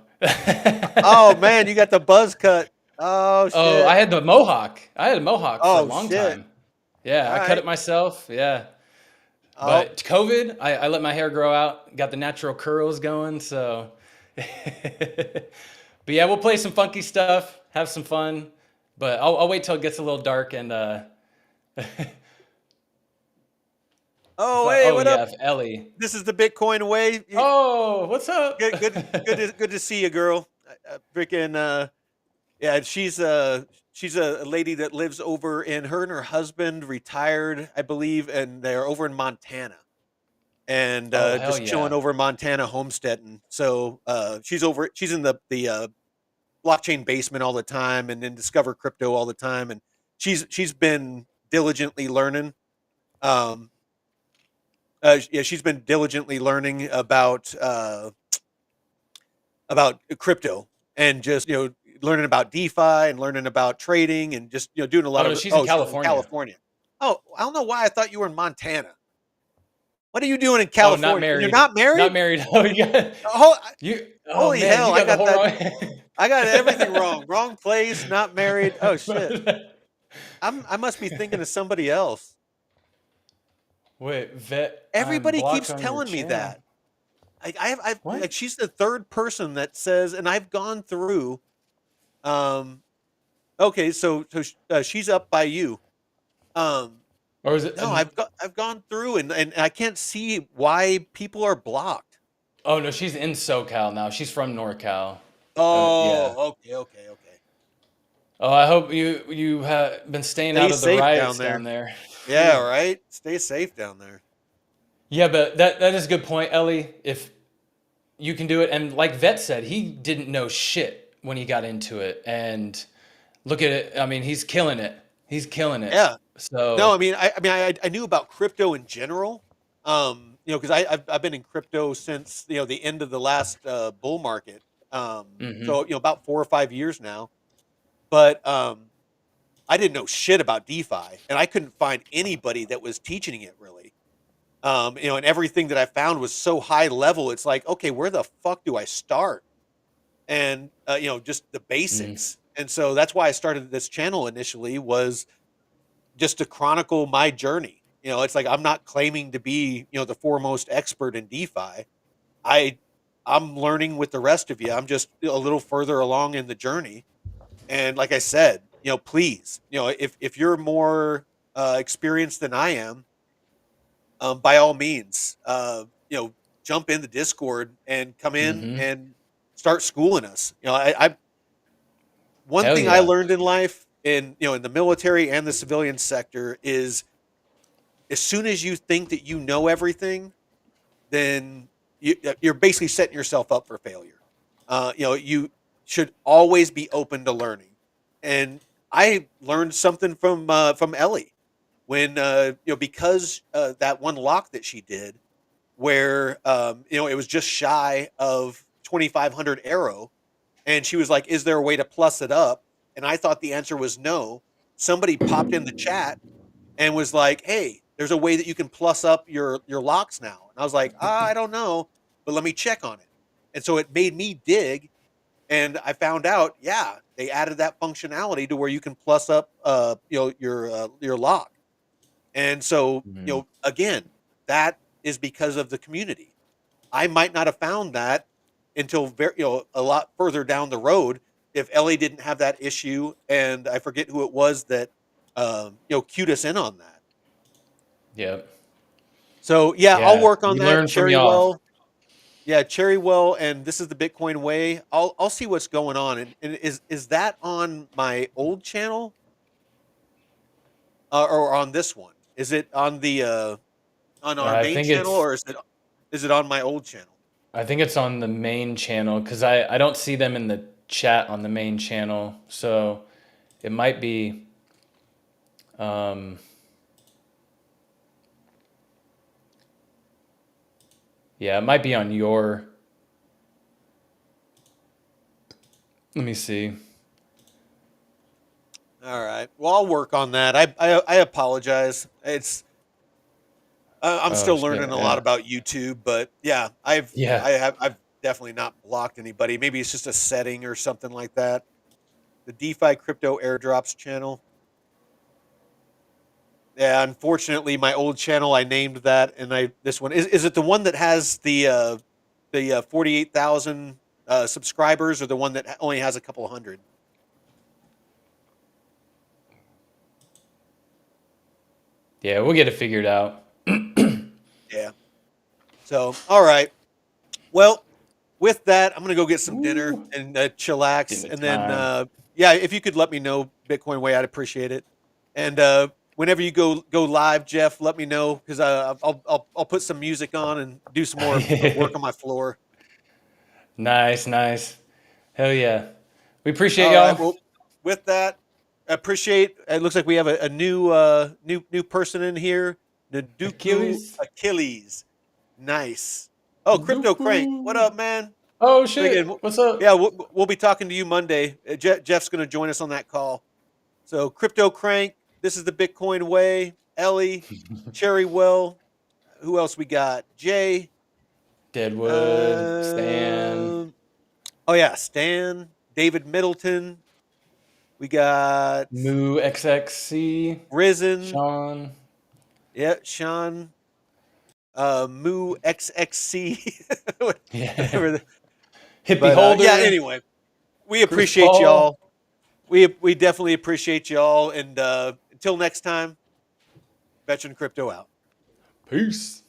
Oh man, you got the buzz cut. Oh Oh, I shit. had the mohawk. I had a mohawk for a Oh long shit. time. Yeah, All I cut it right. myself. Yeah. Oh, But COVID, I let my hair grow out, got the natural curls going. So, but yeah, we'll play some funky stuff, have some fun. But I'll wait till it gets a little dark and, oh hey, oh what up? yeah, Ellie. This is the Bitcoin way. Oh, what's up? Good to see you, girl. Freaking yeah, she's a lady that lives over in her and her husband retired, I believe, and they're over in Montana, and Oh, hell just chilling yeah. over in Montana homesteading. So she's in the blockchain basement all the time, and then discover crypto all the time, and she's been diligently learning. Um, yeah, she's been diligently learning about crypto, and just learning about DeFi and learning about trading, and just doing a Oh lot no, of. she's in Oh, she's in California. California. Oh, I don't know why I thought you were in Montana. What are you doing in Oh, not California? And you're married. not Not married? married. Oh, yeah. Oh, You. Oh holy man, hell! you got the whole wrong. I got everything wrong. Wrong place. Not married. Oh shit! I must be thinking of somebody else. Wait, vet, I'm Everybody blocked keeps on your telling me channel. that. I've What? like she's the third person that says, and I've gone through. Um, okay, she's up by you. Um, Or is it? no, I've gone through, and I can't see why people are blocked. Oh no, she's in SoCal now. She's from NorCal. Yeah. Oh, okay. Oh, I hope you have been staying out Stay of the safe down riots down there. there. Yeah, right. Stay safe down there. Yeah, but that is a good point, Ellie. If you can do it, and like Vet said, he didn't know shit when he got into it, and look at it. I mean, he's killing it. He's killing it. Yeah. No, So. I knew about crypto in general. Because I've been in crypto since the end of the last bull market. Hmm. So about 4 or 5 years now. But I didn't know shit about DeFi, and I couldn't find anybody that was teaching it really. And everything that I found was so high level. It's like, okay, where the fuck do I start? And just the Mm. basics. And so that's why I started this channel initially, was just to chronicle my journey. It's like, I'm not claiming to be, the foremost expert in DeFi. I I'm learning with the rest of you. I'm just a little further along in the journey. And like I said, please, if you're more experienced than I am, by all means, jump in the Discord and come in Mm-hmm. and start schooling us. I one Hell thing I yeah. learned in life, in the military and the civilian sector, is as soon as you think that you know everything, then you're basically setting yourself up for failure. You should always be open to learning. And I learned something from Ellie when because that one lock that she did, where it was just shy of 2,500 arrow, and she was like, "Is there a way to plus it up?" And I thought the answer was no. Somebody popped in the chat and was like, "Hey, there's a way that you can plus up your locks now." And I was like, I don't know, but let me check on it." And so it made me dig, and I found out, yeah, they added that functionality to where you can plus up, your lock. And so, Mm. again, that is because of the community. I might not have found that until very, a lot further down the road, if Ellie didn't have that issue, and I forget who it was that cued us in on that. Yep. So yeah, I'll Yeah. work on We that. learn from y'all. Cherrywell, yeah, Cherrywell, and this is the Bitcoin way. I'll see what's going on. And is that on my old channel, or on this one? Is it on the on our I main think channel, it's or is it on my old channel? I think it's on the main channel because I don't see them in the chat on the main channel. So it might be um yeah, it might be on your, let me see. All right. Well, I'll work on that. I apologize. I'm Oh still shit. learning a lot Yeah. about YouTube, but yeah, Yeah. I've definitely not blocked anybody. Maybe it's just a setting or something like that. The DeFi crypto airdrops channel. Yeah, unfortunately, my old channel, I named that, and I this one is it the one that has the 48,000 subscribers, or the one that only has a couple hundred? Yeah, we'll get it figured out. Yeah. So all right. Well, with that, I'm gonna go get some dinner Ooh, and chillax, dinner and then time. yeah, if you could let me know Bitcoin way, I'd appreciate it. And whenever you go live, Jeff, let me know, because I'll put some music on and do some more work on my floor. Nice, nice. Hell yeah. We appreciate All right. y'all. Well, with that, I appreciate. It looks like we have a new new person in here. Naduku Achilles. Achilles. Nice. Oh, Crypto Crank. What Dooku. up, man? Oh So again, shit. What's up? yeah, we'll be talking to you Monday. Jeff's going to join us on that call. So, Crypto Crank, this is the Bitcoin way. Ellie, Cherrywell, who else we got? Jay. Deadwood, Stan, Um, oh yeah, Stan, David Middleton. We got Moo XXC, Risen. Sean. Yeah, Sean. Moo XXC. Yeah. Whatever. Hippie But yeah. Holder, Anyway, we Chris appreciate Paul. y'all. We definitely appreciate y'all. And until next time, Veteran Crypto out. Peace.